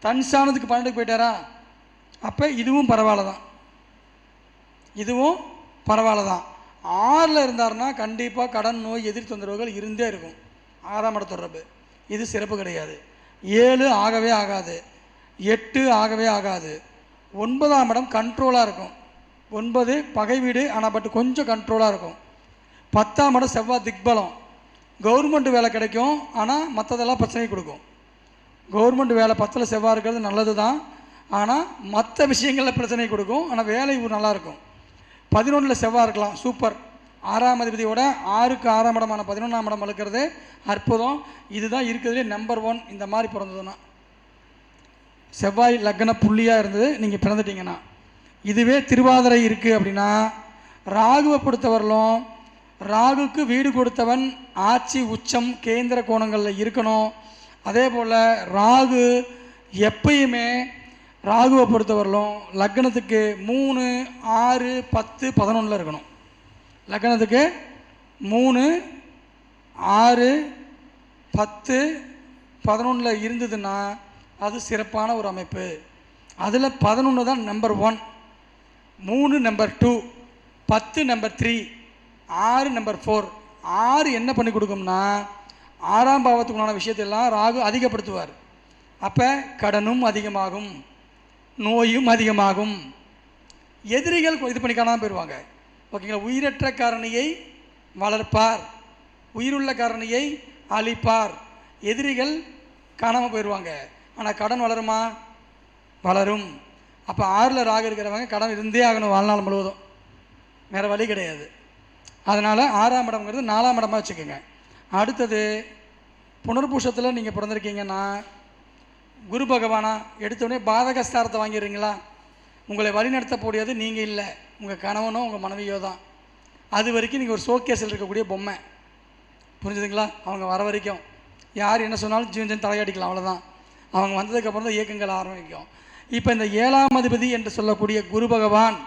தன் ஸ்தானத்துக்கு 12க்கு போயிட்டாரா, அப்போ இதுவும் பரவாயில்ல தான். 6ல் இருந்தார்னா கண்டிப்பாக கடன் நோய் எதிர் தொந்தரவுகள் இருந்தே இருக்கும். 6ஆம் இட தொடர்பு இது சிறப்பு கிடையாது. 7 ஆகவே ஆகாது, 8 ஆகவே ஆகாது. 9ஆம் இடம் கண்ட்ரோலாக இருக்கும். 9 பகை வீடு, ஆனால் பட் கொஞ்சம் கண்ட்ரோலாக இருக்கும். 10ஆம் இடம் செவ்வாய் திக்பலம், கவர்மெண்ட் வேலை கிடைக்கும், ஆனால் மற்றதெல்லாம் பிரச்சனை கொடுக்கும். கவர்மெண்ட் வேலை 10ல் செவ்வாய் இருக்கிறது நல்லது தான், ஆனால் மற்ற விஷயங்களில் பிரச்சனை கொடுக்கும், ஆனால் வேலை நல்லாயிருக்கும். 11ல் செவ்வாய் இருக்கலாம், சூப்பர். 6ஆம் அதிபதியோட 6க்கு 6ஆம் இடமான 11ஆம் இடம் வளர்க்குறது அற்புதம். இதுதான் இருக்கிறதுலே நம்பர் 1. இந்த மாதிரி பிறந்ததுன்னா செவ்வாய் லக்ன புள்ளியாக இருந்தது நீங்கள் பிறந்துட்டீங்கன்னா. இதுவே திருவாதிரை இருக்குது அப்படின்னா ராகுவை பொறுத்தவரையிலும் ராகுக்கு வீடு கொடுத்தவன் ஆட்சி உச்சம் கேந்திர கோணங்களில் இருக்கணும். அதே போல் ராகு எப்பயுமே ராகுவை பொறுத்தவரையிலும் லக்னத்துக்கு 3, 6, 10, 11ல் இருக்கணும். லக்னத்துக்கு 3, 6, 10, 11ல் இருந்ததுன்னா அது சிறப்பான ஒரு அமைப்பு. அதில் 11 தான் நம்பர் 1, 3 நம்பர் 2, 10 நம்பர் 3, 6 நம்பர் 4. 6 என்ன பண்ணி கொடுக்கும்னா 6ஆம் பாவத்துக்குள்ளான விஷயத்தெல்லாம் ராகு அதிகப்படுத்துவார். அப்போ கடனும் அதிகமாகும், நோயும் அதிகமாகும், எதிரிகள் இது பண்ணி காணாமல் போயிடுவாங்க. ஓகேங்களா? உயிரற்ற காரணியை வளர்ப்பார், உயிருள்ள காரணியை அழிப்பார், எதிரிகள் காணாமல் போயிடுவாங்க. ஆனால் கடன் வளருமா? வளரும். அப்போ 6ல் ராகு இருக்கிறவங்க கடன் இருந்தே ஆகணும் வாழ்நாள் முழுவதும், வேறு வழி கிடையாது. அதனால் 6ஆம் இடம்ங்கிறது 4ஆம் இடமா வச்சுக்கோங்க. அடுத்தது புனர்பூஷத்தில் நீங்கள் பிறந்திருக்கீங்கன்னா குரு பகவானா எடுத்தோடனே பாதகஸ்தாரத்தை வாங்கிடுறீங்களா? உங்களை வழிநடத்தக்கூடியது நீங்கள் இல்லை, உங்கள் கணவனோ உங்கள் மனைவியோ தான். அது வரைக்கும் நீங்கள் ஒரு ஷோகேஸில் இருக்கக்கூடிய பொம்மை. புரிஞ்சுதுங்களா? அவங்க வர வரைக்கும் யார் என்ன சொன்னாலும் ஜீவன் தலையாடிக்கலாம், அவ்வளோதான். அவங்க வந்ததுக்கப்புறம் தான் இயக்கங்கள் ஆரம்பிக்கும். இப்போ இந்த 7ஆம் அதிபதி என்று சொல்லக்கூடிய குரு பகவான்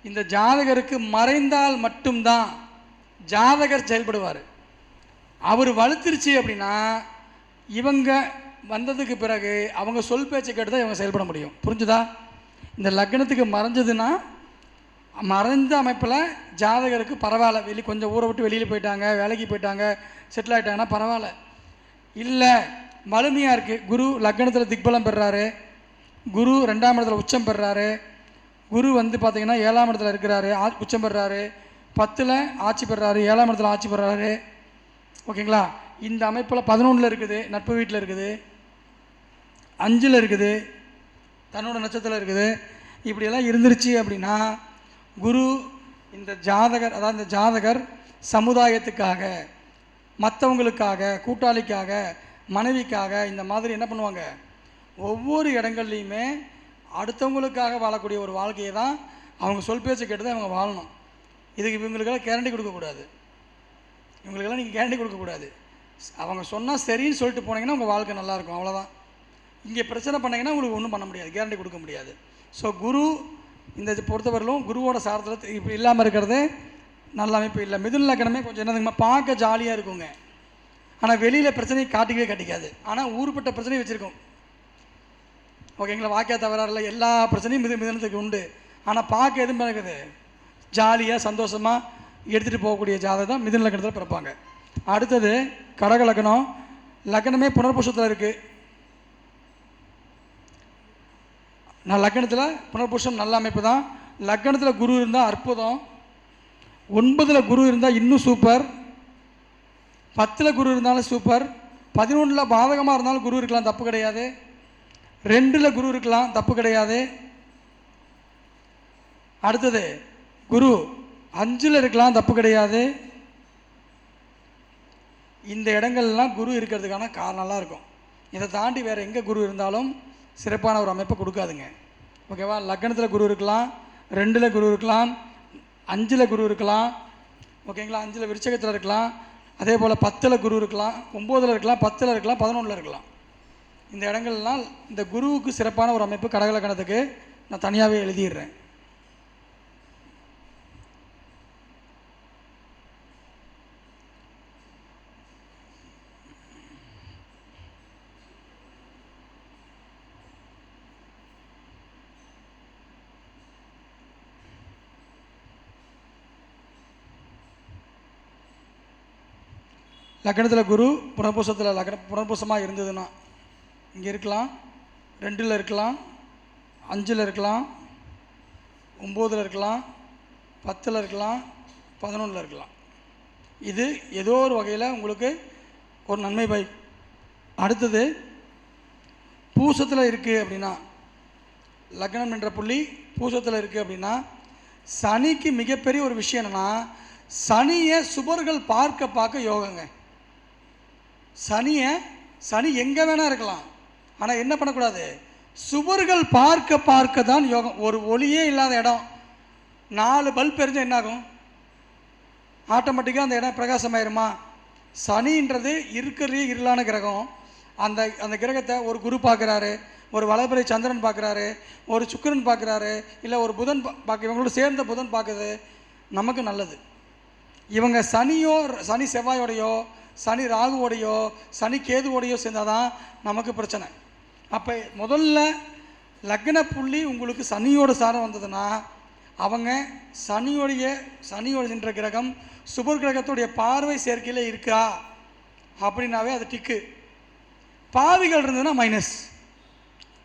இந்த ஜாதகருக்கு மறைந்தால் மட்டும்தான் ஜாதகர் செயல்படுவார். அவர் வலுத்திருச்சு அப்படின்னா இவங்க வந்ததுக்கு பிறகு அவங்க சொல் பேச்சை கேட்டு தான் இவங்க செயல்பட முடியும். புரிஞ்சுதா? இந்த லக்னத்துக்கு மறைஞ்சதுன்னா மறைந்த அமைப்பில் ஜாதகருக்கு பரவாயில்ல, கொஞ்சம் ஊரை விட்டு வெளியில் போயிட்டாங்க, வேலைக்கு போயிட்டாங்க, செட்டில் ஆகிட்டாங்கன்னா பரவாயில்ல. இல்லை வலிமையாக இருக்குது, குரு லக்னத்தில் திக்பலம் பெறுறாரு, குரு 2ஆம் இடத்துல உச்சம் பெறுறாரு, குரு பார்த்திங்கன்னா 7ஆம் இடத்துல இருக்கிறாரு, உச்சம் பெறுறாரு, 10ல் ஆட்சி பெறுறாரு, 7ஆம் இடத்துல ஆட்சி பெறுறாரு. ஓகேங்களா? இந்த அமைப்பில் 11 இருக்குது, நட்பு வீட்டில் இருக்குது, 5 இருக்குது, தன்னோட நட்சத்திரம் இருக்குது. இப்படியெல்லாம் இருந்துருச்சு அப்படின்னா குரு இந்த ஜாதகர், அதாவது இந்த ஜாதகர் சமுதாயத்துக்காக, மற்றவங்களுக்காக, கூட்டாளிக்காக, மனைவிக்காக இந்த மாதிரி என்ன பண்ணுவாங்க, ஒவ்வொரு இடங்கள்லையுமே அடுத்தவங்களுக்காக வாழக்கூடிய ஒரு வாழ்க்கையை தான் அவங்க சொல் பேச்சு கேட்டு தான் அவங்க வாழணும். இதுக்கு இவங்களுக்கெல்லாம் கேரண்டி கொடுக்கக்கூடாது. இவங்களுக்கெல்லாம் நீங்கள் கேரண்டி கொடுக்கக்கூடாது. அவங்க சொன்னால் சரின்னு சொல்லிட்டு போனீங்கன்னா உங்கள் வாழ்க்கை நல்லாயிருக்கும், அவ்வளோதான். இங்கே பிரச்சனை பண்ணிங்கன்னா உங்களுக்கு ஒன்றும் பண்ண முடியாது, கேரண்டி கொடுக்க முடியாது. ஸோ குரு இந்த பொறுத்தவரையிலும் குருவோட சாரத்தில் இப்போ இல்லாமல் இருக்கிறது நல்ல அமைப்பு இல்லை. மிதுன லக்னமே கொஞ்சம் என்னதுங்கம்மா, பார்க்க ஜாலியாக இருக்குங்க, ஆனால் வெளியில் பிரச்சனையை காட்டிக்கவே காட்டிக்காது. ஆனால் ஊருப்பட்ட பிரச்சனையும் வச்சுருக்கோம். ஓகேங்களா, வாக்கியா தவறாரில்ல, எல்லா பிரச்சனையும் மிதுனத்துக்கு உண்டு. ஆனால் பார்க்க எதுவும் இருக்குது, ஜாலியாக சந்தோஷமாக எடுத்துகிட்டு போகக்கூடிய ஜாதகம் தான் மிதுன லக்னத்தில் பிறப்பாங்க. அடுத்தது கடக லக்னம். லக்னமே புனர்பூசத்தில் இருக்குது. நான் லக்னத்தில் புனர்பூசம் நல்ல அமைப்பு தான். லக்னத்தில் குரு இருந்தால் அற்புதம். 9 குரு இருந்தால் இன்னும் சூப்பர். 10 குரு இருந்தாலும் சூப்பர். 11 பாதகமாக இருந்தாலும் குரு இருக்கலாம், தப்பு கிடையாது. 2 குரு இருக்கலாம், தப்பு கிடையாது. அடுத்தது குரு 5 இருக்கலாம், தப்பு கிடையாது. இந்த இடங்கள்லாம் குரு இருக்கிறதுக்கான காரணம்லாம் இருக்கும். இதை தாண்டி வேறு எங்கே குரு இருந்தாலும் சிறப்பான ஒரு அமைப்பை கொடுக்காதுங்க. ஓகேவா, லக்னத்தில் குரு இருக்கலாம், 2 குரு இருக்கலாம், 5 குரு இருக்கலாம். ஓகேங்களா, 5 விருச்சகத்தில் இருக்கலாம். அதே போல் 10 குரு இருக்கலாம், 9 இருக்கலாம், 10 இருக்கலாம், 11 இருக்கலாம். இந்த இடங்கள்லாம் இந்த குருவுக்கு சிறப்பான ஒரு அமைப்பு கடக லக்னத்துக்கு நான் தனியாகவே எழுதிடுறேன். லக்னத்தில் குரு புனர்பூசத்தில் புனர்பூசமாக இருந்ததுன்னா இங்கே இருக்கலாம், 2 இருக்கலாம், 5 இருக்கலாம், 9 இருக்கலாம், 10 இருக்கலாம், 11 இருக்கலாம். இது ஏதோ ஒரு வகையில் உங்களுக்கு ஒரு நன்மை பை. அடுத்தது பூசத்தில் இருக்குது அப்படின்னா, லக்னம் என்ற புள்ளி பூசத்தில் இருக்குது அப்படின்னா, சனிக்கு மிகப்பெரிய ஒரு விஷயம் என்னென்னா, சனியை சுபர்கள் பார்க்க யோகங்க. சனி எங்கே வேணால் இருக்கலாம், ஆனால் என்ன பண்ணக்கூடாது, சுபர்கள் பார்க்க தான் யோகம். ஒரு ஒளியே இல்லாத இடம் 4 பல்ப் எரிஞ்சால் என்னாகும், ஆட்டோமேட்டிக்காக அந்த இடம் பிரகாசமாயிருமா? சனின்றது இருக்கிறதே இருளான கிரகம். அந்த கிரகத்தை ஒரு குரு பார்க்குறாரு, ஒரு வளபிறை சந்திரன் பார்க்குறாரு, ஒரு சுக்கிரன் பார்க்குறாரு, இல்லை ஒரு புதன் இவங்களோட சேர்ந்த புதன் பார்க்குது, நமக்கு நல்லது. இவங்க சனி செவ்வாயோடையோ, சனி ராகுவோடையோ, சனி கேதுவோடையோ சேர்ந்தால் தான் நமக்கு பிரச்சனை. அப்போ முதல்ல லக்ன புள்ளி உங்களுக்கு சனியோட சாரம் வந்ததுன்னா, அவங்க சனியோட சென்ற கிரகம் சுபர் கிரகத்துடைய பார்வை சேர்க்கையில் இருக்கா அப்படின்னாவே அது டிக்கு. பாவிகள் இருந்ததுன்னா மைனஸ்,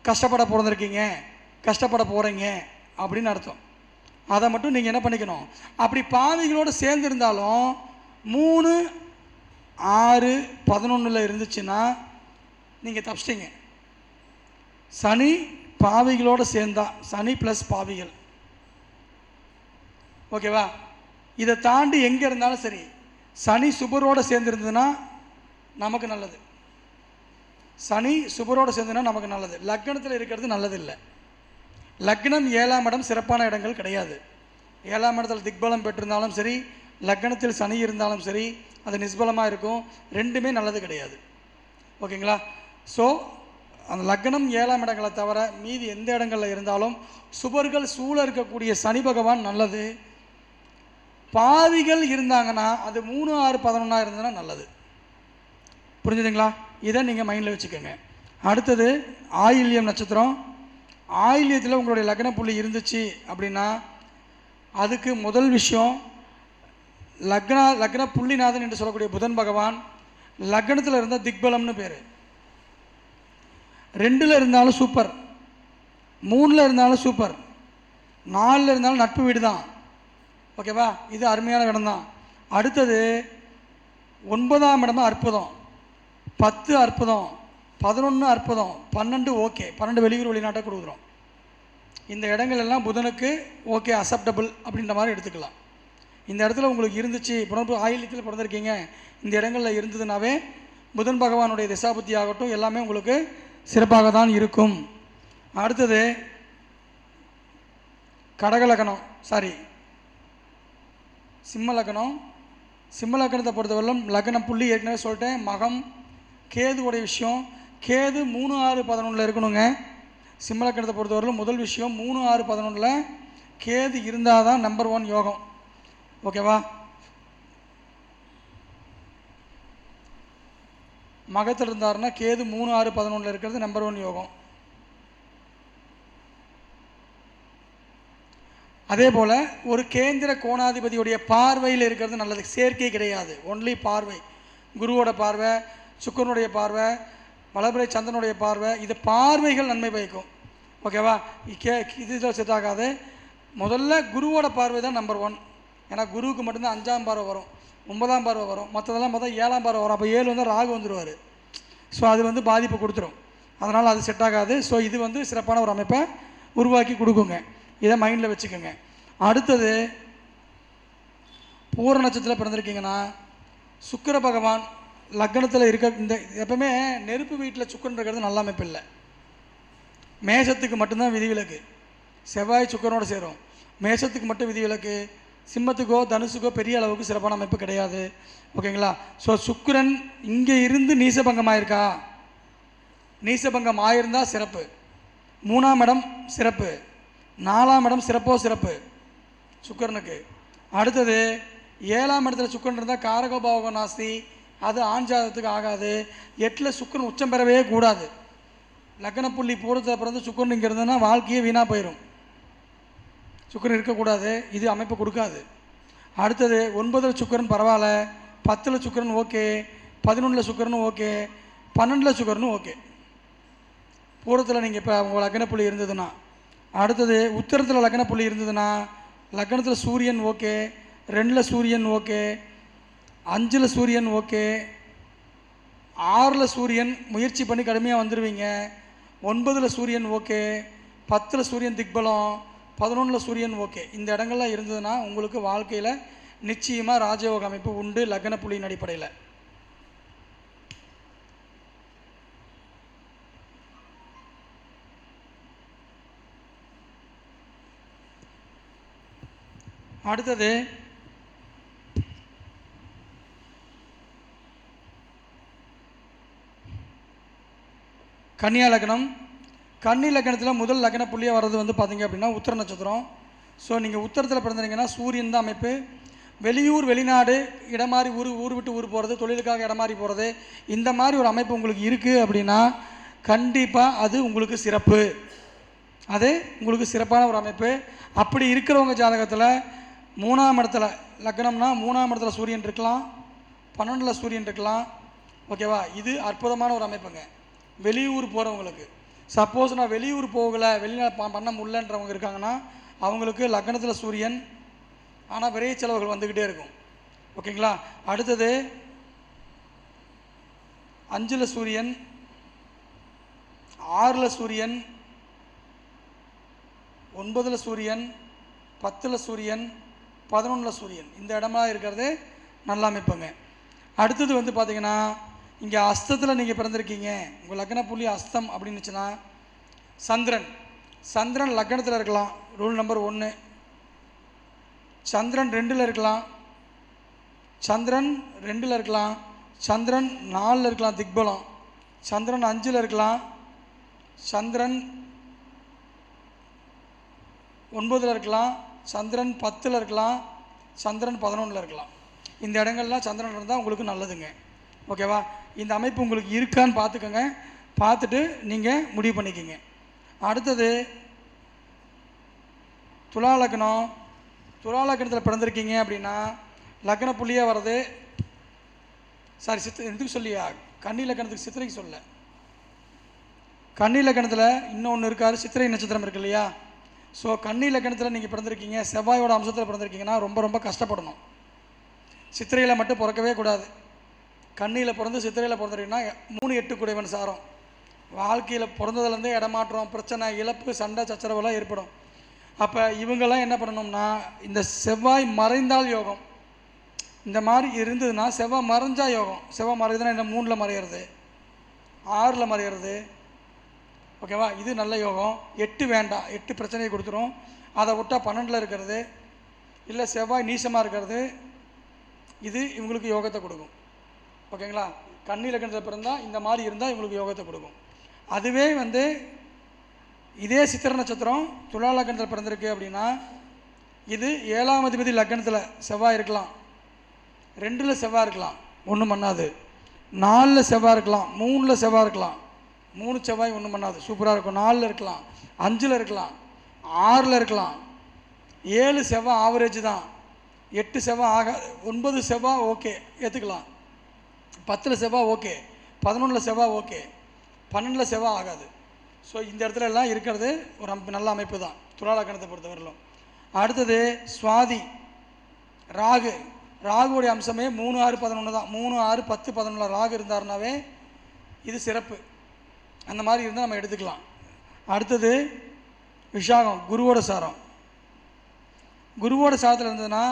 கஷ்டப்பட பிறந்திருக்கீங்க, கஷ்டப்பட போகிறீங்க அப்படின்னு அர்த்தம். அதை மட்டும் நீங்கள் என்ன பண்ணிக்கணும், அப்படி பாவிகளோடு சேர்ந்து இருந்தாலும் 3, 6, 11 இருந்துச்சுன்னா நீங்கள் தப்பிச்சிட்டிங்க. சனி பாவிகளோடு சேர்ந்தா, சனி ப்ளஸ் பாவிகள். ஓகேவா, இதை தாண்டி எங்கே இருந்தாலும் சரி, சனி சுபரோடு சேர்ந்துருந்ததுன்னா நமக்கு நல்லது. சனி சுபரோடு சேர்ந்துன்னா நமக்கு நல்லது. லக்னத்தில் இருக்கிறது நல்லது இல்லை. லக்னம் 7ஆம் இடம் சிறப்பான இடங்கள் கிடையாது. 7ஆம் இடத்தில் திக்பலம் பெற்றிருந்தாலும் சரி, லக்னத்தில் சனி இருந்தாலும் சரி, அது நிஸ்பலமாக இருக்கும். ரெண்டுமே நல்லது கிடையாது. ஓகேங்களா, ஸோ அந்த லக்னம் 7ஆம் இடங்களை தவிர மீதி எந்த இடங்களில் இருந்தாலும் சுபர்கள் சூழ இருக்கக்கூடிய சனி பகவான் நல்லது. பாவிகள் இருந்தாங்கன்னா அது 3, 6, 11 இருந்ததுன்னா நல்லது. புரிஞ்சுதுங்களா? இதை நீங்கள் மைண்டில் வச்சுக்கோங்க. அடுத்தது ஆயில்யம் நட்சத்திரம். ஆயில்யத்தில் உங்களுடைய லக்ன புள்ளி இருந்துச்சு அப்படின்னா அதுக்கு முதல் விஷயம், லக்ன புள்ளிநாதன் என்று சொல்லக்கூடிய புதன் பகவான் லக்னத்தில் இருந்தால் திக்பலம்னு பேர். 2 இருந்தாலும் சூப்பர், 3 இருந்தாலும் சூப்பர், 4 இருந்தாலும் நட்பு வீடு தான். ஓகேவா, இது அருமையான இடம் தான். அடுத்தது 9ஆம் இடமா அற்புதம். 10 அற்புதம், 11 அற்புதம், 12 ஓகே, 12 வெளியூர் வெளிநாட்டை கொடுக்குறோம். இந்த இடங்கள் எல்லாம் புதனுக்கு ஓகே அக்செப்டபிள் அப்படின்ற மாதிரி எடுத்துக்கலாம். இந்த இடத்துல உங்களுக்கு இருந்துச்சு, புனர்பு ஆயில்யத்தில் பிறந்திருக்கீங்க, இந்த இடங்களில் இருந்ததுனாவே புதன் பகவானுடைய திசாபுத்தி ஆகட்டும் எல்லாமே உங்களுக்கு சிறப்பாக தான் இருக்கும். அடுத்தது கடகலக்கணம், சிம்ம லக்னம். சிம்ம லக்னத்தை பொறுத்தவரையிலும் லக்னம் புள்ளி ஏற்கனவே சொல்லிட்டேன், மகம் கேதுவோடைய விஷயம். கேது 3, 6, 11 இருக்கணுங்க. சிம்ம லக்னத்தை பொறுத்தவரையிலும் முதல் விஷயம் 3, 6, 11 கேது இருந்தால் தான் நம்பர் 1 யோகம். ஓகேவா? மகத்தில் இருந்தாருன்னா கேது 3, 6, 11 இருக்கிறது நம்பர் 1 யோகம். அதே போல் ஒரு கேந்திர கோணாதிபதியுடைய பார்வையில் இருக்கிறது நல்லது. சேர்க்கை கிடையாது, ஒன்லி பார்வை. குருவோட பார்வை, சுக்கரனுடைய பார்வை, வளபிறை சந்திரனுடைய பார்வை, இது பார்வைகள் நன்மை பயக்கும். ஓகேவா? இது செட் ஆகாது. முதல்ல குருவோட பார்வை தான் நம்பர் 1. ஏன்னா குருவுக்கு மட்டும்தான் 5ஆம் பார்வை வரும், 9ஆம் பார்வை வரும், மற்றதெல்லாம் பார்த்தா 7ஆம் பார்வை வரும். அப்போ 7 வந்து ராகு வந்துடுவார். ஸோ அது வந்து பாதிப்பு கொடுத்துரும். அதனால் அது செட் ஆகாது. ஸோ இது வந்து சிறப்பான ஒரு அமைப்பை உருவாக்கி கொடுக்குங்க. இதை மைண்டில் வச்சுக்கோங்க. அடுத்தது பூர நட்சத்திரத்தில் பிறந்திருக்கீங்கன்னா சுக்கிர பகவான் லக்னத்தில் இருக்க, இந்த எப்பவுமே நெருப்பு வீட்டில் சுக்கிரன் இருக்கிறது நல்ல அமைப்பு இல்லை. மேஷத்துக்கு மட்டும்தான் விதிவிலக்கு. செவ்வாய் சுக்கிரனோட சேரும். மேஷத்துக்கு மட்டும் விதிவிலக்கு. சிம்மத்துக்கோ தனுசுக்கோ பெரிய அளவுக்கு சிறப்பான அமைப்பு கிடையாது. ஓகேங்களா? ஸோ சுக்கிரன் இங்கே இருந்து நீசபங்கம் ஆயிருக்கா, நீசபங்கம் ஆயிருந்தால் சிறப்பு. 3ஆம் இடம் சிறப்பு, 4ஆம் இடம் சிறப்பு சுக்கிரனுக்கு. அடுத்தது 7ஆம் இடத்துல சுக்கிரன் இருந்தால் காரகோபாவக நாஸ்தி, அது ஆண் ஜாதகத்துக்கு ஆகாது. 8ல் சுக்கிரன் உச்சம் பெறவே கூடாது. லக்னப்புள்ளி பூரத்தில் பிறந்து சுக்கிரன் இங்கே இருந்ததுன்னா வாழ்க்கையே வீணாக போயிடும். சுக்கிரன் இருக்கக்கூடாது, இது அமைப்பு கொடுக்காது. அடுத்தது 9ல் சுக்கிரன் பரவாயில்ல, 10ல் சுக்கிரன் ஓகே, 11ல் சுக்கிரனும் ஓகே, 12ல் சுக்கிரனும் ஓகே. பூரத்தில் நீங்கள் இப்போ உங்கள் லக்னப்புள்ளி இருந்ததுன்னா. அடுத்தது உத்தரத்தில் லக்னப்புள்ளி இருந்ததுன்னா லக்னத்தில் சூரியன் ஓகே, 2ல் சூரியன் ஓகே, 5ல் சூரியன் ஓகே, 6ல் சூரியன் முயற்சி பண்ணி கடுமையாக வந்துடுவீங்க, 9ல் சூரியன் ஓகே, 10ல் சூரியன் திக்பலம், 11ல் சூரியன் ஓகே. இந்த இடங்கள்லாம் இருந்ததுன்னா உங்களுக்கு வாழ்க்கையில் நிச்சயமாக ராஜயோக அமைப்பு உண்டு லக்ன புள்ளியின் அடிப்படையில். அடுத்தது கன்னியா லக்னம். கன்னி லக்னத்தில் முதல் லக்ன புள்ளியாக வர்றது வந்து பார்த்திங்க அப்படின்னா உத்திர நட்சத்திரம். ஸோ நீங்கள் உத்தரத்தில் பிறந்தீங்கன்னா சூரியன் தான் அமைப்பு. வெளியூர் வெளிநாடு இடம் மாறி ஊர் விட்டு ஊர் போகிறது, தொழிலுக்காக இடம் மாறி போகிறது, இந்த மாதிரி ஒரு அமைப்பு உங்களுக்கு இருக்குது அப்படின்னா கண்டிப்பாக அது உங்களுக்கு சிறப்பு. அது உங்களுக்கு சிறப்பான ஒரு அமைப்பு. அப்படி இருக்கிறவங்க ஜாதகத்தில் 3ஆம் இடத்துல லக்னம்னா 3ஆம் இடத்துல சூரியன் இருக்கலாம், 12ல் சூரியன் இருக்கலாம். ஓகேவா? இது அற்புதமான ஒரு அமைப்புங்க. வெளியூர் போகிறவங்களுக்கு, சப்போஸ் நான் வெளியூர் போகலை, வெளிநாடு பண்ண முடியலன்றவங்க இருக்காங்கன்னா அவங்களுக்கு லக்னத்தில் சூரியன், ஆனால் விரைய செலவுகள் வந்துக்கிட்டே இருக்கும். ஓகேங்களா? அடுத்தது 5ல் சூரியன், 6ல் சூரியன், 9ல் சூரியன், 10ல் சூரியன், 11ல் சூரியன், இந்த இடமா இருக்கிறது நல்ல அமைப்புங்க. அடுத்தது வந்து பார்த்திங்கன்னா இங்கே அஸ்தத்தில் நீங்கள் பிறந்திருக்கீங்க, உங்கள் லக்ன புள்ளி அஸ்தம் அப்படின்னுச்சுன்னா சந்திரன் லக்னத்தில் இருக்கலாம், ரூல் நம்பர் 1. சந்திரன் 2ல் இருக்கலாம், சந்திரன் 2ல் இருக்கலாம், சந்திரன் 4ல் இருக்கலாம் திக்பலம், சந்திரன் 5ல் இருக்கலாம், சந்திரன் 9ல் இருக்கலாம், சந்திரன் 10ல் இருக்கலாம், சந்திரன் 11ல் இருக்கலாம். இந்த இடங்கள்லாம் சந்திரன் இருந்தால் உங்களுக்கு நல்லதுங்க. ஓகேவா? இந்த அமைப்பு உங்களுக்கு இருக்கான்னு பார்த்துக்கோங்க, பார்த்துட்டு நீங்கள் முடிவு பண்ணிக்கோங்க. அடுத்தது துலா லக்னம். துலா லக்னத்தில் பிறந்திருக்கீங்க அப்படின்னா லக்ன புள்ளியாக வர்றது, எதுக்கு சொல்லியா, கன்னி லக்னத்துக்கு சித்திரைக்கு சொல்ல. கன்னி லக்னத்தில் இன்னொன்று இருக்கார், சித்திரை நட்சத்திரம் இருக்கு இல்லையா? ஸோ கன்னி லக்னத்தில் நீங்கள் பிறந்திருக்கீங்க, செவ்வாயோட அம்சத்தில் பிறந்திருக்கீங்கன்னா ரொம்ப ரொம்ப கஷ்டப்படணும். சித்திரையில் மட்டும் பிறக்கவே கூடாது. கன்னியில் பிறந்து சித்திரையில் பிறந்துட்டீங்கன்னா 3-8 குடைவன் சாரம். வாழ்க்கையில் பிறந்ததுலேருந்தே இடமாற்றம், பிரச்சனை, இழப்பு, சண்டை சச்சரவெல்லாம் ஏற்படும். அப்போ இவங்கெல்லாம் என்ன பண்ணணும்னா, இந்த செவ்வாய் மறைந்தால் யோகம். இந்த மாதிரி இருந்ததுன்னா செவ்வாய் மறைஞ்சால் யோகம். செவ்வாய் மறையுதுன்னா என்ன, 3ல் மறையிறது, 6ல் மறையிறது. ஓகேவா? இது நல்ல யோகம். 8 வேண்டாம், 8 பிரச்சனையை கொடுத்துரும். அதை விட்டால் 12ல் இருக்கிறது, இல்லை செவ்வாய் நீசமாக இருக்கிறது, இது இவங்களுக்கு யோகத்தை கொடுக்கும். ஓகேங்களா? கன்னி லக்னத்தில் பிறந்தால் இந்த மாதிரி இருந்தால் இவங்களுக்கு யோகத்தை கொடுக்கும். அதுவே இதே சித்திரை நட்சத்திரம் துலா லக்னத்தில் பிறந்திருக்கு அப்படின்னா, இது 7ஆம் அதிபதி லக்னத்தில் செவ்வாய் இருக்கலாம், 2ல் செவ்வாய் இருக்கலாம், ஒன்றும் பண்ணாது. 4ல் செவ்வாய் இருக்கலாம், 3ல் செவ்வாய் இருக்கலாம், 3 செவ்வாய் ஒன்றும் பண்ணாது, சூப்பராக இருக்கும். 4ல் இருக்கலாம், 5ல் இருக்கலாம், 6ல் இருக்கலாம். 7 செவ்வாய் ஆவரேஜ் தான், 8 செவ்வாய் ஆகாது, 9 செவ்வாய் ஓகே ஏற்றுக்கலாம், 10ல் செவ்வாய் ஓகே, 11ல் செவ்வாய் ஓகே, 12ல் செவ்வாய் ஆகாது. ஸோ இந்த இடத்துல எல்லாம் இருக்கிறது ஒரு நல்ல அமைப்பு தான் துலா லக்னத்தை பொறுத்தவரையிலும். அடுத்தது சுவாதி, ராகு. ராகுடைய அம்சமே 3, 6, 11 தான். 3, 6, 10, 11 ராகு இருந்தாருனாவே இது சிறப்பு. அந்த மாதிரி இருந்தால் நம்ம எடுத்துக்கலாம். அடுத்தது விஷாகம், குருவோட சாரம். குருவோட சாரத்தில் இருந்ததுன்னா,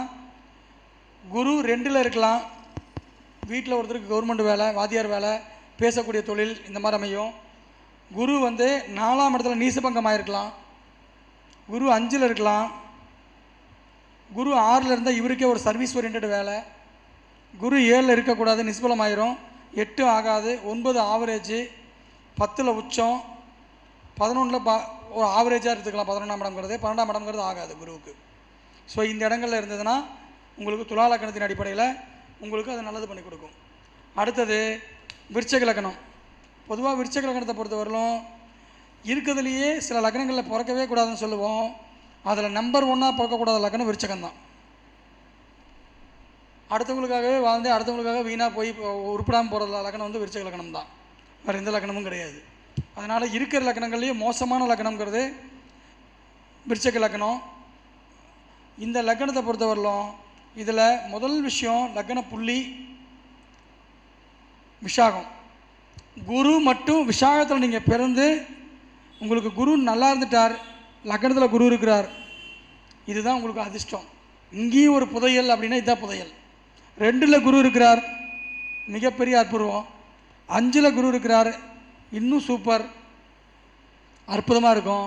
குரு 2ல் இருக்கலாம். வீட்டில் ஒருத்தருக்கு கவர்மெண்ட் வேலை, வாத்தியார் வேலை, பேசக்கூடிய தொழில், இந்த மாதிரி அமையும். குரு 4ஆம் இடத்துல நீசபங்கமாக இருக்கலாம். குரு 5ல் இருக்கலாம். குரு 6ல் இருந்தால் இவருக்கே ஒரு சர்வீஸ் ஓரியன்ட் வேலை. குரு 7ல் இருக்கக்கூடாது, நிஷ்பலமாயிரும். 8 ஆகாது, 9 ஆவரேஜ், 10ல் உச்சம், 11ல் ஒரு ஆவரேஜாக எடுத்துக்கலாம். 11ஆம் இடம்ங்கிறது, 12ஆம் இடம்ங்கிறது ஆகாது குருவுக்கு. ஸோ இந்த இடங்களில் இருந்ததுன்னா உங்களுக்கு துலா லக்னத்தின் அடிப்படையில் உங்களுக்கு அது நல்லது பண்ணி கொடுக்கும். அடுத்தது விருச்சிக லக்னம். பொதுவாக விருச்சிக லக்னத்தை பொறுத்தவரையிலும் இருக்கிறதுலையே சில லக்னங்களில் பிறக்கவே கூடாதுன்னு சொல்லுவோம். அதில் நம்பர் 1 பிறக்கக்கூடாத லக்னம் விருச்சகம்தான். அடுத்தவங்களுக்காகவே வாழ்ந்து அடுத்தவங்களுக்காக வீணாக போய் உருப்படாமல் போகிற லக்னம் விருச்சிக லக்னம் தான், வேறு எந்த லக்னமும் கிடையாது. அதனால் இருக்கிற லக்னங்கள்லேயே மோசமான லக்னம்ங்கிறது விருச்சிக லக்னம். இந்த லக்னத்தை பொறுத்தவரையிலும் இதில் முதல் விஷயம் லக்ன புள்ளி விஷாகம். குரு மட்டும் விஷாகத்தில் நீங்கள் பிறந்து உங்களுக்கு குரு நல்லா இருந்துட்டார், லக்னத்தில் குரு இருக்கிறார், இதுதான் உங்களுக்கு அதிர்ஷ்டம். இங்கேயும் ஒரு புதையல் அப்படின்னா இதுதான் புதையல். 2ல் குரு இருக்கிறார், மிகப்பெரிய அற்புதம். 5ல் குரு இருக்கிறார், இன்னும் சூப்பர், அற்புதமாக இருக்கும்.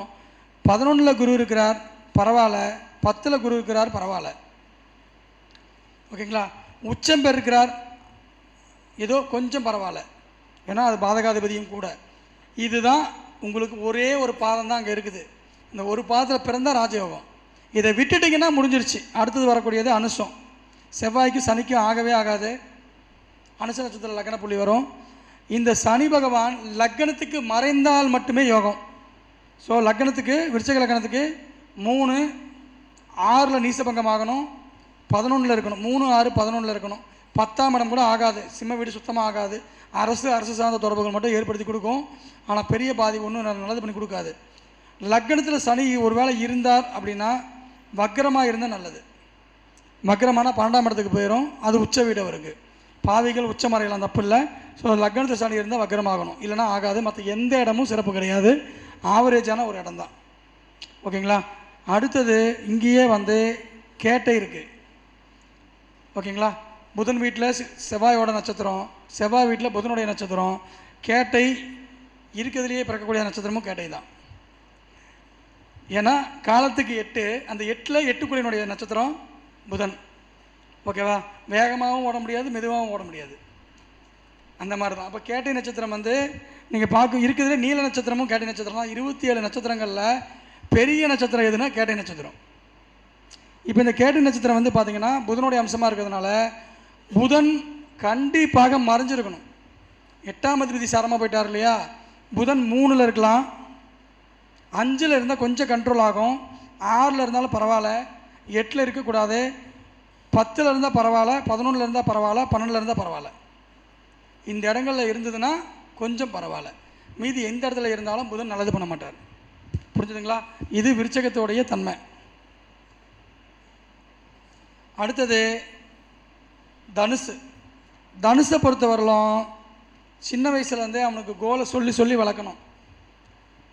11ல் குரு இருக்கிறார், பரவாயில்ல. 10ல் குரு இருக்கிறார், பரவாயில்ல. ஓகேங்களா? உச்சம் பெற்றிருக்கிறார், ஏதோ கொஞ்சம் பரவாயில்ல, ஏன்னா அது பாதகாதிபதியும் கூட. இதுதான் உங்களுக்கு ஒரே ஒரு பாதம் தான் அங்கே இருக்குது. இந்த ஒரு பாதத்தில் பிறந்தால் ராஜயோகம். இதை விட்டுட்டிங்கன்னா முடிஞ்சிருச்சு. அடுத்தது வரக்கூடியது அனுஷம். செவ்வாய்க்கும் சனிக்கும் ஆகவே ஆகாது. அனுஷ நட்சத்திர லக்ன புள்ளி வரும். இந்த சனி பகவான் லக்னத்துக்கு மறைந்தால் மட்டுமே யோகம். ஸோ லக்னத்துக்கு விருச்சிக லக்னத்துக்கு 3, 6ல் நீசபங்கம் ஆகணும், 11ல் இருக்கணும். 3, 6, 11ல் இருக்கணும். 10ஆம் இடம் கூட ஆகாது, சிம்ம வீடு சுத்தமாக ஆகாது. அரசு சார்ந்த தொடர்புகள் மட்டும் ஏற்படுத்தி கொடுக்கும். ஆனால் பெரிய பாதிப்பு ஒன்றும் நல்லது பண்ணி கொடுக்காது. லக்னத்தில் சனி ஒரு வேளை இருந்தார் அப்படின்னா வக்ரமாக இருந்தால் நல்லது. வக்ரமான 12ஆம் இடத்துக்கு போயிடும், அது உச்ச வீடு அவருக்கு. பாவிகள் உச்சம் அறையலாம், தப்பு இல்லை. ஸோ லக்னத்தில் சனி இருந்தால் வக்ரமாகணும், இல்லைனா ஆகாது. மற்ற எந்த இடமும் சிறப்பு கிடையாது, ஆவரேஜான ஒரு இடம் தான். ஓகேங்களா? அடுத்தது இங்கேயே கேட்டை இருக்குது. ஓகேங்களா? புதன் வீட்டில் செவ்வாயோட நட்சத்திரம், செவ்வாய் வீட்டில் புதனுடைய நட்சத்திரம். கேட்டை இருக்கிறதுலையே பிறக்கக்கூடிய நட்சத்திரமும் கேட்டை தான். ஏன்னா காலத்துக்கு 8, அந்த 8ல் 8 குடையினுடைய நட்சத்திரம் புதன். ஓகேவா? வேகமாகவும் ஓட முடியாது, மெதுவாகவும் ஓட முடியாது, அந்த மாதிரி தான். அப்போ கேட்டை நட்சத்திரம் நீங்கள் பார்க்க இருக்கிறதுல நீல நட்சத்திரமும் கேட்டை நட்சத்திரம் தான். 27 நட்சத்திரங்களில் பெரிய நட்சத்திரம் எதுனா கேட்டை நட்சத்திரம். இப்போ இந்த கேட்டை நட்சத்திரம் பார்த்தீங்கன்னா புதனுடைய அம்சமாக இருக்கிறதுனால புதன் கண்டிப்பாக மறைஞ்சிருக்கணும். 8ஆம் அதிபதி சாரமாக போயிட்டார் இல்லையா? புதன் 3ல் இருக்கலாம், 5ல் இருந்தால் கொஞ்சம் கண்ட்ரோல் ஆகும், 6ல் இருந்தாலும் பரவாயில்ல, 8ல் இருக்கக்கூடாது, 10ல் இருந்தால் பரவாயில்ல, 11ல் இருந்தால் பரவாயில்ல, 12ல் இருந்தால் பரவாயில்ல. இந்த இடங்களில் இருந்ததுன்னா கொஞ்சம் பரவாயில்ல. மீதி எந்த இடத்துல இருந்தாலும் புதன் நல்லது பண்ண மாட்டார். புரிஞ்சுதுங்களா? இது விருச்சகத்தோடைய தன்மை. அடுத்தது தனுசு. தனுசை பொறுத்தவரையிலும் சின்ன வயசுலேருந்தே அவனுக்கு கோலை சொல்லி சொல்லி வளர்க்கணும்.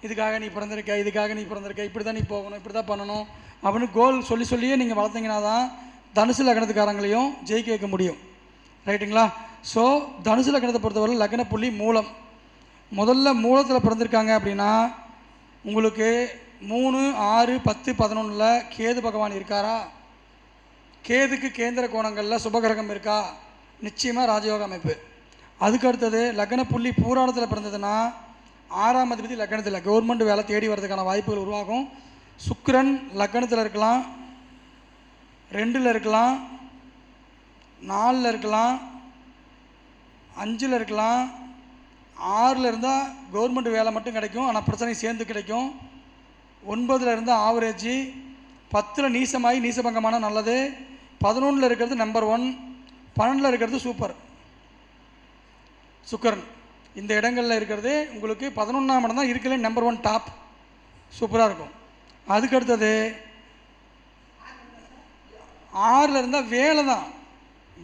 இதுக்காக நீ பிறந்திருக்க, இதுக்காக நீ பிறந்திருக்க, இப்படி தான் நீ போகணும், இப்படி தான் பண்ணணும் அப்படின்னு கோல் சொல்லி சொல்லியே நீங்கள் வளர்த்தீங்கன்னா தான் தனுசு லக்னத்துக்காரங்களையும் ஜெயிக்க வைக்க முடியும். ரைட்டுங்களா? ஸோ தனுசு லக்னத்தை பொறுத்தவரை லக்ன புள்ளி மூலம். முதல்ல மூலத்தில் பிறந்திருக்காங்க அப்படின்னா உங்களுக்கு 3, 6, 10, 11 கேது பகவான் இருக்காரா? கேதுக்கு கேந்திர கோணங்களில் சுபகிரகம் இருக்கா? நிச்சயமாக ராஜயோக அமைப்பு. அதுக்கு அடுத்தது லக்ன புள்ளி பூராடத்தில் பிறந்ததுன்னா 6ஆம் அதிபதி லக்னத்தில் கவர்மெண்ட் வேலை தேடி வர்றதுக்கான வாய்ப்புகள் உருவாகும். சுக்கிரன் லக்னத்தில் இருக்கலாம், 2ல் இருக்கலாம், 4ல் இருக்கலாம், 5ல் இருக்கலாம், 6ல் இருந்தால் கவர்மெண்ட் வேலை மட்டும் கிடைக்கும், ஆனால் பிரச்சனை சேர்ந்து கிடைக்கும். 9ல் இருந்தால் ஆவரேஜ், 10ல் நீசமாகி நீசபங்கமான நல்லது, 11ல் இருக்கிறது நம்பர் 1, 12ல் இருக்கிறது சூப்பர் சுக்கரன். இந்த இடங்களில் இருக்கிறது உங்களுக்கு 11ஆம் இடம் தான் இருக்கல நம்பர் 1 டாப், சூப்பராக இருக்கும். அதுக்கு அடுத்தது 6ல் இருந்தால் வேலை தான்,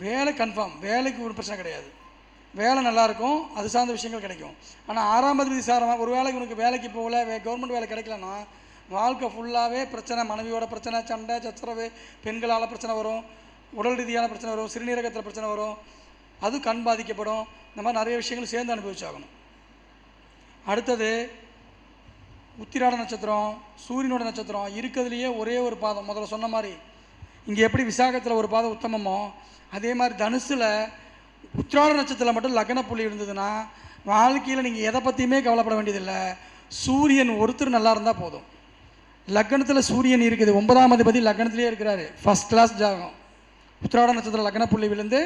வேலை கன்ஃபார்ம், வேலைக்கு ஒரு பிரச்சனை கிடையாது, வேலை நல்லாயிருக்கும், அது சார்ந்த விஷயங்கள் கிடைக்கும். ஆனால் 6ஆம் அதிபதி சாரம் ஒரு வேலைக்கு உனக்கு வேலைக்கு போகல, கவர்மெண்ட் வேலை கிடைக்கலன்னா வாழ்க்கை ஃபுல்லாகவே பிரச்சனை, மனைவியோட பிரச்சனை, சண்டை சச்சரவு, பெண்களால் பிரச்சனை வரும், உடல் ரீதியான பிரச்சனை வரும், சிறுநீரகத்தில் பிரச்சனை வரும், அது கண் பாதிக்கப்படும். இந்த மாதிரி நிறைய விஷயங்கள் சேர்ந்து அனுபவிச்சாகணும். அடுத்தது உத்திராட நட்சத்திரம், சூரியனோட நட்சத்திரம் இருக்கிறதுலையே ஒரே ஒரு பாதம். முதல்ல சொன்ன மாதிரி இங்கே எப்படி விசாகத்தில் ஒரு பாதம் உத்தமமோ அதே மாதிரி தனுசில் உத்திராட நட்சத்திரத்தில் மட்டும் லக்ன புள்ளி இருந்ததுன்னா வாழ்க்கையில் நீங்கள் எதை பற்றியுமே கவலைப்பட வேண்டியதில்லை. சூரியன் ஒருத்தர் நல்லா இருந்தால் போதும். லக்னத்தில் சூரியன் இருக்குது, 9ஆம் அதிபதி லக்னத்திலே இருக்கிறாரு, ஃபஸ்ட் கிளாஸ் ஜாதகம். உத்திராட நட்சத்திரம் லக்ன புள்ளி விழுந்து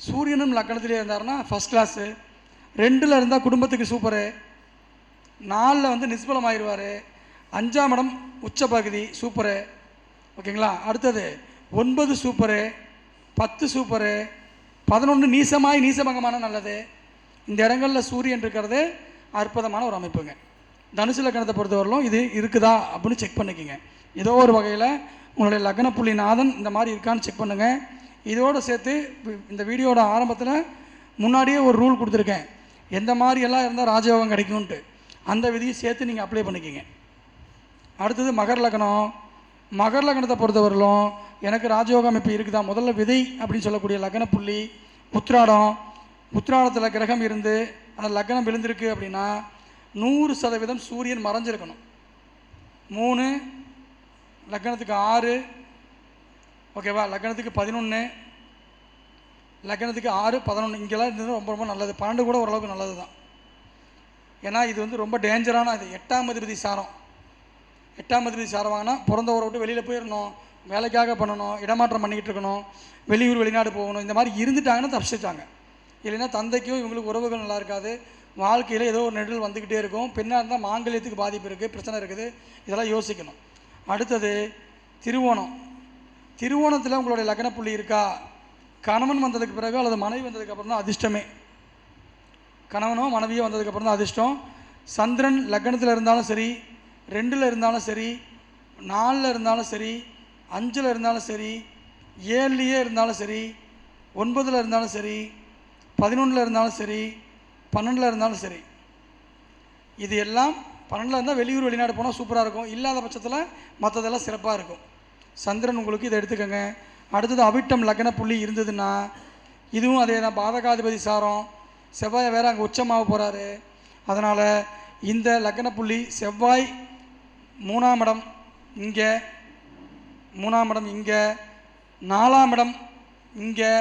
சூரியனும் லக்னத்திலே இருந்தாருன்னா ஃபஸ்ட் கிளாஸு. 2ல் இருந்தால் குடும்பத்துக்கு சூப்பரு, 4ல் வந்து நிஸ்பலம் ஆயிடுவார், 5ஆம் இடம் உச்ச பகுதி சூப்பரு. ஓகேங்களா? அடுத்தது 9 சூப்பரு, 10 சூப்பரு, 11 நீசமாய் நீசபங்கமான நல்லது. இந்த இடங்களில் சூரியன் இருக்கிறது அற்புதமான ஒரு அமைப்புங்க. தனுசு லக்னத்தை பொறுத்தவரையிலும் இது இருக்குதா அப்படின்னு செக் பண்ணிக்கோங்க. ஏதோ ஒரு வகையில் உங்களுடைய லக்ன புள்ளி நாதன் இந்த மாதிரி இருக்கான்னு செக் பண்ணுங்கள். இதோடு சேர்த்து இந்த வீடியோட ஆரம்பத்தில் முன்னாடியே ஒரு ரூல் கொடுத்துருக்கேன், எந்த மாதிரியெல்லாம் இருந்தால் ராஜயோகம் கிடைக்கும்ன்ட்டு. அந்த விதியை சேர்த்து நீங்கள் அப்ளை பண்ணிக்கிங்க. அடுத்தது மகர் லக்னம். மகர் லக்னத்தை பொறுத்தவரையிலும் எனக்கு ராஜயோக அமைப்பு இருக்குதா? முதல்ல விதை அப்படின்னு சொல்லக்கூடிய லக்ன புள்ளி உத்திராடம். உத்திராடத்தில் கிரகம் இருந்து அந்த லக்னம் விழுந்திருக்கு அப்படின்னா 100% சூரியன் மறைஞ்சிருக்கணும். 3 லக்னத்துக்கு 6, ஓகேவா? லக்னத்துக்கு 11, லக்னத்துக்கு 6, 11 இங்கெல்லாம் இருந்தது ரொம்ப ரொம்ப நல்லது. 12 கூட ஓரளவுக்கு நல்லது தான். ஏன்னா இது வந்து ரொம்ப டேஞ்சரான இது. 8ஆம் அதிபதி சாரம். 8ஆம் அதிபதி சாரம் வாங்கினா பிறந்தவரை விட்டு வெளியில் போயிடணும், வேலைக்காக பண்ணணும், இடமாற்றம் பண்ணிக்கிட்டு இருக்கணும், வெளியூர் வெளிநாடு போகணும், இந்த மாதிரி இருந்துட்டாங்கன்னா தப்பிச்சிட்டாங்க. இல்லைன்னா தந்தைக்கும் இவங்களுக்கு உறவுகள் நல்லா இருக்காது, வாழ்க்கையில் ஏதோ ஒரு நெடுல் வந்துக்கிட்டே இருக்கும். பெண்ணாக இருந்தால் மாங்கல்யத்துக்கு பாதிப்பு இருக்குது, பிரச்சனை இருக்குது, இதெல்லாம் யோசிக்கணும். அடுத்தது திருவோணம். திருவோணத்தில் உங்களுடைய லக்ன புள்ளி இருக்கா? கணவன் வந்ததுக்கு பிறகு அல்லது மனைவி வந்ததுக்கப்புறம் தான் அதிர்ஷ்டமே. கணவனோ மனைவியோ வந்ததுக்கப்புறம் தான் அதிர்ஷ்டம். சந்திரன் லக்னத்தில் இருந்தாலும் சரி, 2ல் இருந்தாலும் சரி, 4ல் இருந்தாலும் சரி, 5ல் இருந்தாலும் சரி, 7லேயே இருந்தாலும் சரி, 9ல் இருந்தாலும் சரி, 11ல் இருந்தாலும் சரி, 12ல் இருந்தாலும் சரி, இது எல்லாம் 12ல் இருந்தால் வெளியூர் வெளிநாடு போனால் சூப்பராக இருக்கும். இல்லாத பட்சத்தில் மற்றதெல்லாம் சிறப்பாக இருக்கும். சந்திரன் உங்களுக்கு இதை எடுத்துக்கோங்க. அடுத்தது அவிட்டம் லக்ன புள்ளி இருந்ததுன்னா இதுவும் அதே தான், பாதகாதிபதி சாரம். செவ்வாய் வேறு அங்கே உச்சமாக போகிறாரு. அதனால் இந்த லக்ன புள்ளி செவ்வாய் 3ஆம் இடம் இங்கே, 3ஆம் இடம் இங்கே, 4ஆம் இடம் இங்கே,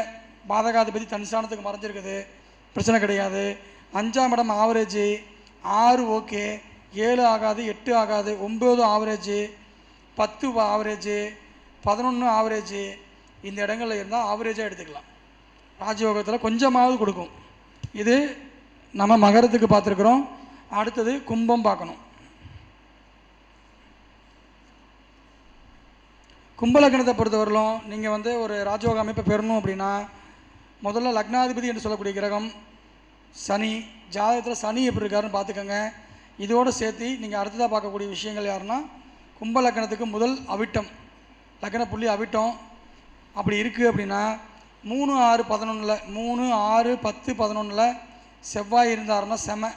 பாதகாதிபதி தன்சானத்துக்கு மறைஞ்சிருக்குது, பிரச்சனை கிடையாது. 5ஆம் இடம் ஆவரேஜ், 6 ஓகே, 7 ஆகாது, 8 ஆகாது, 9 ஆவரேஜ், 10 ஆவரேஜ், 11 ஆவரேஜ். இந்த இடங்களில் இருந்தால் ஆவரேஜாக எடுத்துக்கலாம். ராஜயோகத்தில் கொஞ்சமாவது கொடுக்கும். இது நம்ம மகரத்துக்கு பார்த்துருக்குறோம். அடுத்தது கும்பம் பார்க்கணும். கும்பலக்னத்தை பொறுத்தவரையிலும் நீங்கள் வந்து ஒரு ராஜயோக அமைப்பை பெறணும் அப்படின்னா முதல்ல லக்னாதிபதி என்று சொல்லக்கூடிய கிரகம் சனி. ஜாதகத்தில் சனி எப்படி இருக்காருன்னு பார்த்துக்கோங்க. இதோடு சேர்த்து நீங்கள் அடுத்ததாக பார்க்கக்கூடிய விஷயங்கள் யாருன்னா கும்ப லக்னத்துக்கு முதல் அவிட்டம், லக்ன புள்ளி அவிட்டம் அப்படி இருக்குது அப்படின்னா 3, 6, 11 3, 6, 10, 11 செவ்வாய் இருந்தாருன்னா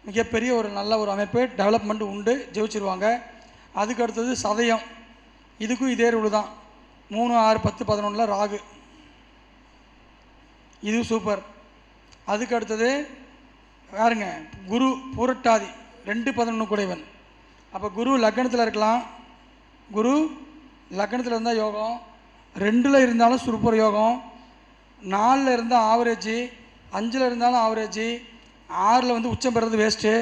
மிகப்பெரிய ஒரு நல்ல ஒரு அமைப்பு, டெவலப்மெண்ட் உண்டு, ஜெயிச்சிருவாங்க. அதுக்கு அடுத்தது சதயம், இதுக்கும் இதே ரூல் தான். 3, 6, 10, 11 ராகு, இது சூப்பர். அதுக்கு அடுத்தது யாருங்க, குரு பூரட்டாதி 2, 11 குடைவன். அப்போ குரு லக்னத்தில் இருக்கலாம், குரு லக்னத்தில் இருந்தால் யோகம், 2ல் இருந்தாலும் சூப்பர் யோகம், 4ல் இருந்தால் ஆவரேஜ், 5ல் இருந்தாலும் ஆவரேஜ், 6ல் வந்து உச்சம் பெறது வேஸ்ட்டு.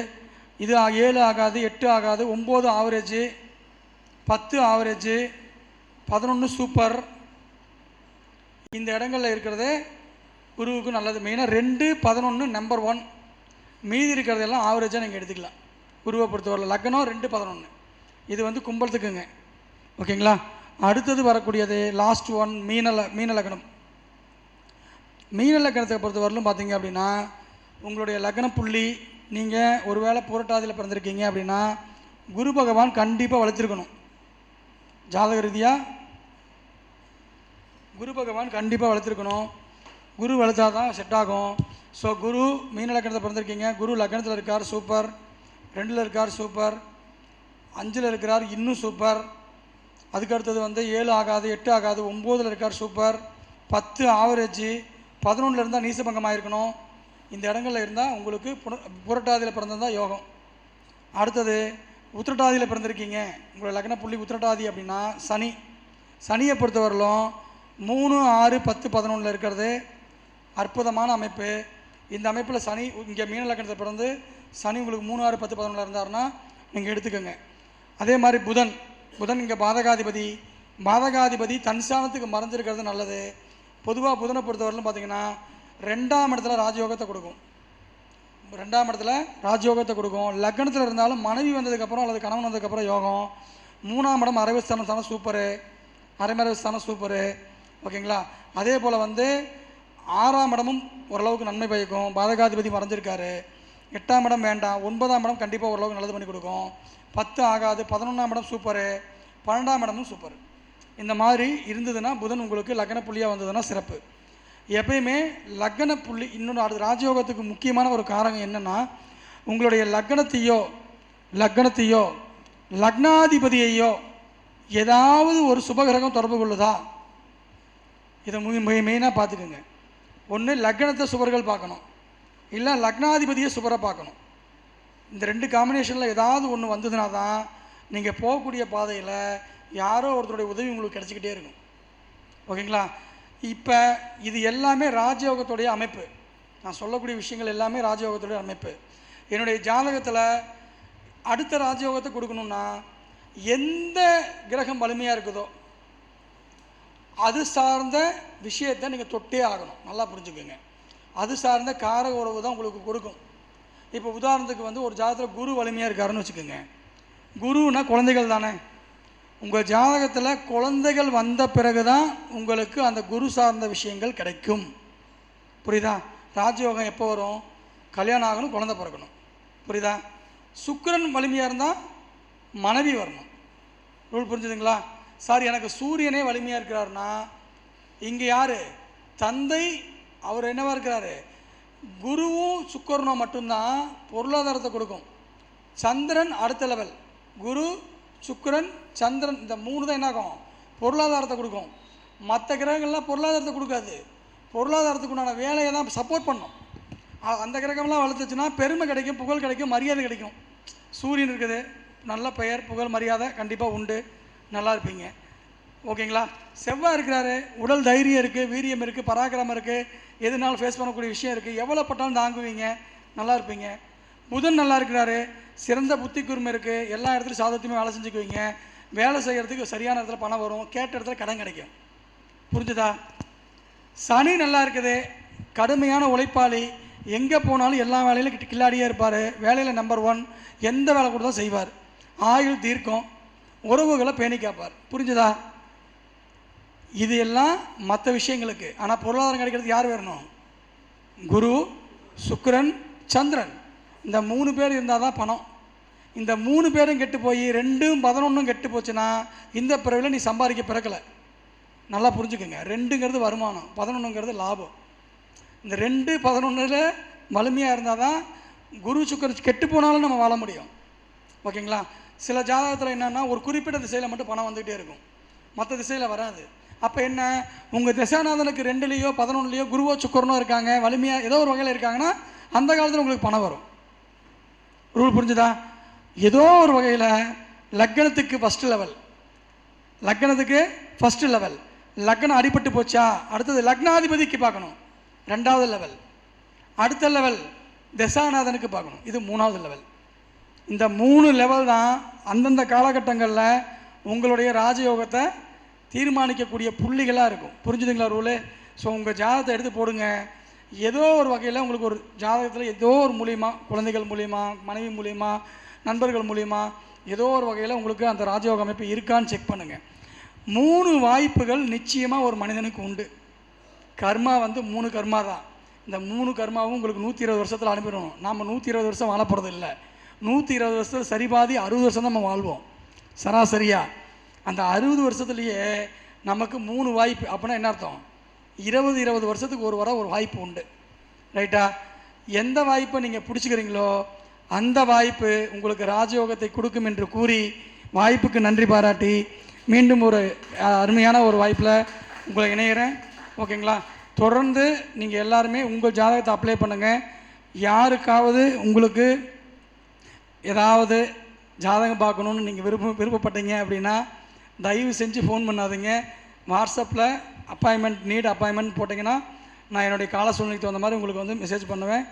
இது 7 ஆகாது, 8 ஆகாது, 9 ஆவரேஜ், 10 ஆவரேஜ், 11 சூப்பர். இந்த இடங்களில் இருக்கிறது குருவுக்கு நல்லது. மெயினாக 2, 11 நம்பர் 1, மீதி இருக்கிறதெல்லாம் ஆவரேஜாக நீங்கள் எடுத்துக்கலாம். குருவை பொறுத்தவரை லக்னம் 2, 11 இது வந்து கும்பலத்துக்குங்க. ஓகேங்களா. அடுத்தது வரக்கூடியது லாஸ்ட் ஒன் மீன லக்னம். மீன லக்னத்தை பொறுத்தவரையிலும் பார்த்தீங்க அப்படின்னா உங்களுடைய லக்ன புள்ளி, நீங்கள் ஒருவேளை புரட்டாதியில் பிறந்திருக்கீங்க அப்படின்னா குரு பகவான் கண்டிப்பாக வளர்த்துருக்கணும். ஜாதக ரீதியாக குரு பகவான் கண்டிப்பாக வளர்த்துருக்கணும். குரு வளர்த்தா தான் செட் ஆகும். ஸோ குரு மீன லக்னத்தை பிறந்திருக்கீங்க, குரு லக்னத்தில் இருக்கார் சூப்பர், 2ல் இருக்கார் சூப்பர், 5ல் இருக்கிறார் இன்னும் சூப்பர். அதுக்கு அடுத்தது வந்து 7 ஆகாது, 8 ஆகாது, 9ல் இருக்கார் சூப்பர், 10 ஆவரேஜ், 11ல் இருந்தால் நீசபங்கமாக இருக்கணும். இந்த இடங்களில் இருந்தால் உங்களுக்கு புரட்டாதியில் பிறந்திருந்தால் யோகம். அடுத்தது உத்திரட்டாதியில் பிறந்திருக்கீங்க, உங்களோட லக்ன புள்ளி உத்திரட்டாதி அப்படின்னா சனியை பொறுத்தவரையிலும் 3, 6, 10, 11 இருக்கிறது அற்புதமான அமைப்பு. இந்த அமைப்பில் சனி இங்கே மீன லக்னத்தை பிறந்து சனி உங்களுக்கு 3, 6, 10, 11 இருந்தாருன்னா நீங்கள் எடுத்துக்கோங்க. அதே மாதிரி புதன் இங்கே பாதகாதிபதி தன்சானத்துக்கு மறைஞ்சிருக்கிறது நல்லது. பொதுவாக புதனை பொறுத்தவரையிலும் பார்த்தீங்கன்னா 2ஆம் இடத்துல ராஜயோகத்தை கொடுக்கும். 2ஆம் இடத்துல ராஜயோகத்தை கொடுக்கும். லக்னத்தில் இருந்தாலும் மனைவி வந்ததுக்கப்புறம் அல்லது கணவன் வந்ததுக்கப்புறம் யோகம். 3ஆம் இடம் அரைவஸ்தானம் சூப்பரு, அரைமறைவஸ்தானம் சூப்பரு. ஓகேங்களா. அதே போல் வந்து 6ஆம் இடமும் ஓரளவுக்கு நன்மை பயக்கும், பாதகாதிபதி மறைஞ்சிருக்காரு. 8ஆம் இடம் வேண்டாம், 9ஆம் இடம் கண்டிப்பாக ஓரளவுக்கு நல்லது பண்ணி கொடுக்கும். 10 ஆகாது, 11ஆம் இடம் சூப்பரு, 12ஆம் இடமும் சூப்பர். இந்த மாதிரி இருந்ததுன்னா புதன் உங்களுக்கு லக்ன புள்ளியாக வந்ததுன்னா சிறப்பு. எப்பயுமே லக்ன புள்ளி இன்னொன்று அது ராஜயோகத்துக்கு முக்கியமான ஒரு காரணம் என்னென்னா உங்களுடைய லக்னத்தையோ லக்னாதிபதியையோ ஏதாவது ஒரு சுபகிரகம் தொடர்பு கொள்ளுதா, இதை மெயினாக பார்த்துக்குங்க. ஒன்று லக்னத்தை சுபர்கள் பார்க்கணும், இல்லை லக்னாதிபதியை சுபரை பார்க்கணும். இந்த 2 காம்பினேஷனில் ஏதாவது ஒன்று வந்ததுனா தான் நீங்கள் போகக்கூடிய பாதையில் யாரோ ஒருத்தருடைய உதவி உங்களுக்கு கிடச்சிக்கிட்டே இருக்கும். ஓகேங்களா. இப்போ இது எல்லாமே ராஜயோகத்துடைய அமைப்பு. நான் சொல்லக்கூடிய விஷயங்கள் எல்லாமே ராஜயோகத்துடைய அமைப்பு. என்னுடைய ஜாதகத்தில் அடுத்த ராஜயோகத்தை கொடுக்கணுன்னா எந்த கிரகம் வலிமையாக இருக்குதோ அது சார்ந்த விஷயத்தை நீங்கள் தொட்டே ஆகணும். நல்லா புரிஞ்சுக்கோங்க. அது சார்ந்த காரக உறவு தான் உங்களுக்கு கொடுக்கும். இப்போ உதாரணத்துக்கு வந்து ஒரு ஜாதகத்தில் குரு வலிமையாக இருக்காருன்னு வச்சுக்கோங்க. குருன்னா குழந்தைகள் தானே. உங்கள் ஜாதகத்தில் குழந்தைகள் வந்த பிறகு தான் உங்களுக்கு அந்த குரு சார்ந்த விஷயங்கள் கிடைக்கும். புரியுதா. ராஜயோகம் எப்போ வரும், கல்யாணம் ஆகணும், குழந்தை பிறக்கணும். புரியுதா. சுக்கிரன் வலிமையாக இருந்தால் மனைவி வரணும். ரூல் புரிஞ்சுதுங்களா. சார் எனக்கு சூரியனே வலிமையாக இருக்கிறாருன்னா இங்கே யார் தந்தை, அவர் என்னவா இருக்கிறாரு, குருவும் சுக்கிரனும் மட்டும்தான் பொருளாதாரத்தை கொடுக்கும். சந்திரன் அடுத்த லெவல், குரு சுக்கிரன் சந்திரன் இந்த 3 தான் என்னாகும் பொருளாதாரத்தை கொடுக்கும். மற்ற கிரகங்கள்லாம் பொருளாதாரத்தை கொடுக்காது, பொருளாதாரத்துக்கு உண்டான வேலையை தான் சப்போர்ட் பண்ணும். அந்த கிரகம்லாம் வளர்த்துச்சுன்னா பெருமை கிடைக்கும், புகழ் கிடைக்கும், மரியாதை கிடைக்கும். சூரியன் இருக்குது, நல்ல பெயர் புகழ் மரியாதை கண்டிப்பாக உண்டு, நல்லா இருப்பீங்க. ஓகேங்களா. செவ்வாய் இருக்கிறாரு, உடல் தைரியம் இருக்குது, வீரியம் இருக்குது, பராக்கிரமம் இருக்குது, எதுனாலும் ஃபேஸ் பண்ணக்கூடிய விஷயம் இருக்குது, எவ்வளோ பட்டாலும் தாங்குவீங்க, நல்லா இருப்பீங்க. புதன் நல்லா இருக்கிறாரு, சிறந்த புத்தி கூர்மை இருக்குது, எல்லா இடத்துலையும் சாதத்தையுமே வேலை செஞ்சுக்குவீங்க, வேலை செய்கிறதுக்கு சரியான இடத்துல பணம் வரும், கேட்ட இடத்துல கடன் கிடைக்கும். புரிஞ்சுதா. சனி நல்லா இருக்குது, கடுமையான உழைப்பாளி, எங்கே போனாலும் எல்லா வேலையிலும் கில்லாடியே இருப்பார், வேலையில் நம்பர் 1, எந்த வேலை கூட தான் செய்வார், ஆயுள் தீர்க்கும், உறவுகளை பேணி காப்பார். புரிஞ்சுதா. இது எல்லாம் மற்ற விஷயங்களுக்கு. ஆனால் பொருளாதாரம் கிடைக்கிறதுக்கு யார் வரணும், குரு சுக்கிரன் சந்திரன், இந்த 3 பேர் இருந்தால் தான் பணம். இந்த 3 பேரும் கெட்டு போய் 2, 11 கெட்டு போச்சுன்னா இந்த பிறவில நீ சம்பாதிக்க பிறக்கலை. நல்லா புரிஞ்சுக்கோங்க. 2ங்கிறது வருமானம், 11ங்கிறது லாபம். இந்த 2 11ல் வலிமையாக இருந்தால் தான் குரு சுக்கிரன் கெட்டு போனாலும் நம்ம வாழ முடியும். ஓகேங்களா? சில ஜாதகத்தில் என்னென்னா ஒரு குறிப்பிட்ட திசையில் மட்டும் பணம் வந்துகிட்டே இருக்கும், மற்ற திசையில் வராது. அப்போ என்ன, உங்கள் திசாநாதனுக்கு 2லேயோ 11லேயோ குருவோ சுக்கரனோ இருக்காங்க, வலிமையாக ஏதோ ஒரு வகையில் இருக்காங்கன்னா அந்த காலத்தில் உங்களுக்கு பணம் வரும். ரூல் புரிஞ்சுதா? ஏதோ ஒரு வகையில் லக்னத்துக்கு ஃபஸ்ட்டு லெவல், லக்னத்துக்கு ஃபஸ்ட்டு லெவல், லக்னம் அடிபட்டு போச்சா அடுத்தது லக்னாதிபதிக்கு பார்க்கணும், 2வது லெவல். அடுத்த லெவல் தசாநாதனுக்கு பார்க்கணும், இது 3வது லெவல். இந்த 3 லெவல் தான் அந்தந்த காலகட்டங்களில் உங்களுடைய ராஜயோகத்தை தீர்மானிக்கக்கூடிய புள்ளிகளாக இருக்கும். புரிஞ்சுதுங்களா ரூலு? ஸோ உங்கள் ஜாதகத்தை எடுத்து போடுங்க. ஏதோ ஒரு வகையில் உங்களுக்கு ஒரு ஜாதகத்தில் ஏதோ ஒரு மூலிமா, குழந்தைகள் மூலிமா, மனைவி மூலிமா, நண்பர்கள் மூலிமா ஏதோ ஒரு வகையில் உங்களுக்கு அந்த ராஜயோக அமைப்பு இருக்கான்னு செக் பண்ணுங்கள். 3 வாய்ப்புகள் நிச்சயமாக ஒரு மனிதனுக்கு உண்டு. கர்மா 3 கர்மா தான். இந்த 3 கர்மாவும் உங்களுக்கு 120 வருஷத்தில் அனுப்பிடணும். நாம் 120 வருஷம் வாழ போகிறது இல்லை. 120 வருஷத்தில் சரிபாதி 60 வருஷம் தான் நம்ம வாழ்வோம் சராசரியாக. அந்த 60 வருஷத்துலேயே நமக்கு 3 வாய்ப்பு. அப்படின்னா என்ன அர்த்தம்? 20 வருஷத்துக்கு ஒரு வாய்ப்பு உண்டு. ரைட்டா? எந்த வாய்ப்பை நீங்கள் பிடிச்சிக்கிறீங்களோ அந்த வாய்ப்பு உங்களுக்கு ராஜயோகத்தை கொடுக்கும் என்று கூறி வாய்ப்புக்கு நன்றி பாராட்டி மீண்டும் ஒரு அருமையான ஒரு வாய்ப்பில் உங்களை இணைகிறேன். ஓகேங்களா? தொடர்ந்து நீங்கள் எல்லாருமே உங்கள் ஜாதகத்தை அப்ளை பண்ணுங்கள். யாருக்காவது உங்களுக்கு ஏதாவது ஜாதகம் பார்க்கணுன்னு நீங்கள் விருப்பப்பட்டீங்க அப்படின்னா தயவு செஞ்சு ஃபோன் பண்ணாதீங்க. வாட்ஸ்அப்பில் அப்பாயின்மெண்ட் போட்டிங்கன்னா நான் என்னுடைய கால சூழ்நிலைக்கு தகுந்த மாதிரி உங்களுக்கு மெசேஜ் பண்ணுவேன்.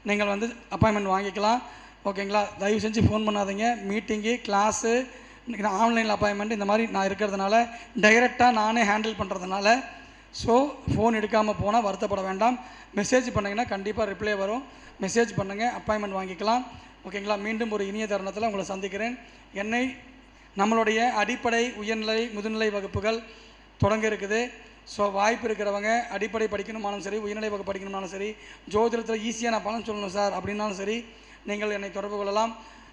நீங்கள் அப்பாயின்மெண்ட் வாங்கிக்கலாம். ஓகேங்களா? தயவு செஞ்சு ஃபோன் பண்ணாதீங்க. மீட்டிங்கு, கிளாஸு, ஆன்லைனில் அப்பாயின்மெண்ட் இந்த மாதிரி நான் இருக்கிறதுனால டைரெக்டாக நானே ஹேண்டில் பண்ணுறதுனால ஸோ ஃபோன் எடுக்காமல் போனால் வருத்தப்பட வேண்டாம். மெசேஜ் பண்ணிங்கன்னா கண்டிப்பாக ரிப்ளை வரும். மெசேஜ் பண்ணுங்கள், அப்பாயின்மெண்ட் வாங்கிக்கலாம். ஓகேங்களா? மீண்டும் ஒரு இனிய தருணத்தில் உங்களை சந்திக்கிறேன். நம்மளுடைய அடிப்படை, உயர்நிலை, முதுநிலை வகுப்புகள் தொடங்க இருக்குது. ஸோ வாய்ப்பு இருக்கிறவங்க அடிப்படை படிக்கணுமானாலும் சரி, உயர்நிலை வகுப்பு படிக்கணும்னாலும் சரி, ஜோதிடத்தில் ஈஸியாக நான் பலன் சொல்லணும் சார் அப்படின்னாலும் சரி, நீங்கள் என்னை தொடர்பு கொள்ளலாம்.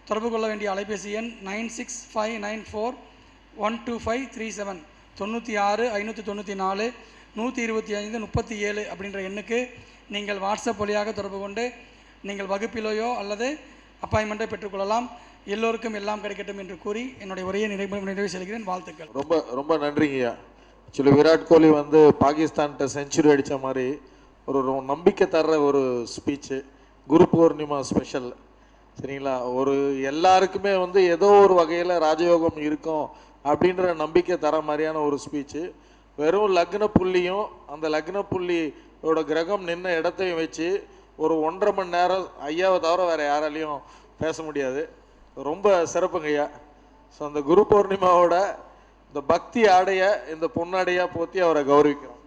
தொடர்பு கொள்ள வேண்டிய அலைபேசி எண் 9659412537 96 594 125 37 அப்படின்ற எண்ணுக்கு நீங்கள் வாட்ஸ்அப் வழியாக தொடர்பு கொண்டு நீங்கள் வகுப்பிலேயோ அல்லது அப்பாயின்மெண்ட்டை பெற்றுக்கொள்ளலாம். எல்லோருக்கும் எல்லாம் கிடைக்கட்டும் என்று கூறி என்னுடைய உரையை நிறைவு செய்கிறேன். வாழ்த்துக்கள். ரொம்ப ரொம்ப நன்றிங்கய்யா. ஆக்சுவலி விராட் கோலி பாகிஸ்தான்கிட்ட செஞ்சுரி அடித்த மாதிரி ஒரு நம்பிக்கை தர்ற ஒரு ஸ்பீச்சு. குரு பௌர்ணிமா ஸ்பெஷல். சரிங்களா? எல்லாருக்குமே ஏதோ ஒரு வகையில் ராஜயோகம் இருக்கும் அப்படின்ற நம்பிக்கை தர மாதிரியான ஒரு ஸ்பீச்சு. வெறும் லக்ன புள்ளியும் அந்த லக்ன புள்ளியோட கிரகம் நின்ன இடத்தையும் வச்சு ஒரு 1.5 மணி நேரம் ஐயாவை தவிர வேறு யாராலையும் பேச முடியாது. ரொம்ப சிறப்புங்கய்யா. ஸோ அந்த குரு பௌர்ணிமாவோட இந்த பக்தி ஆடைய இந்த பொன்னாடையாக போற்றி அவரை கௌரவிக்கிறோம்.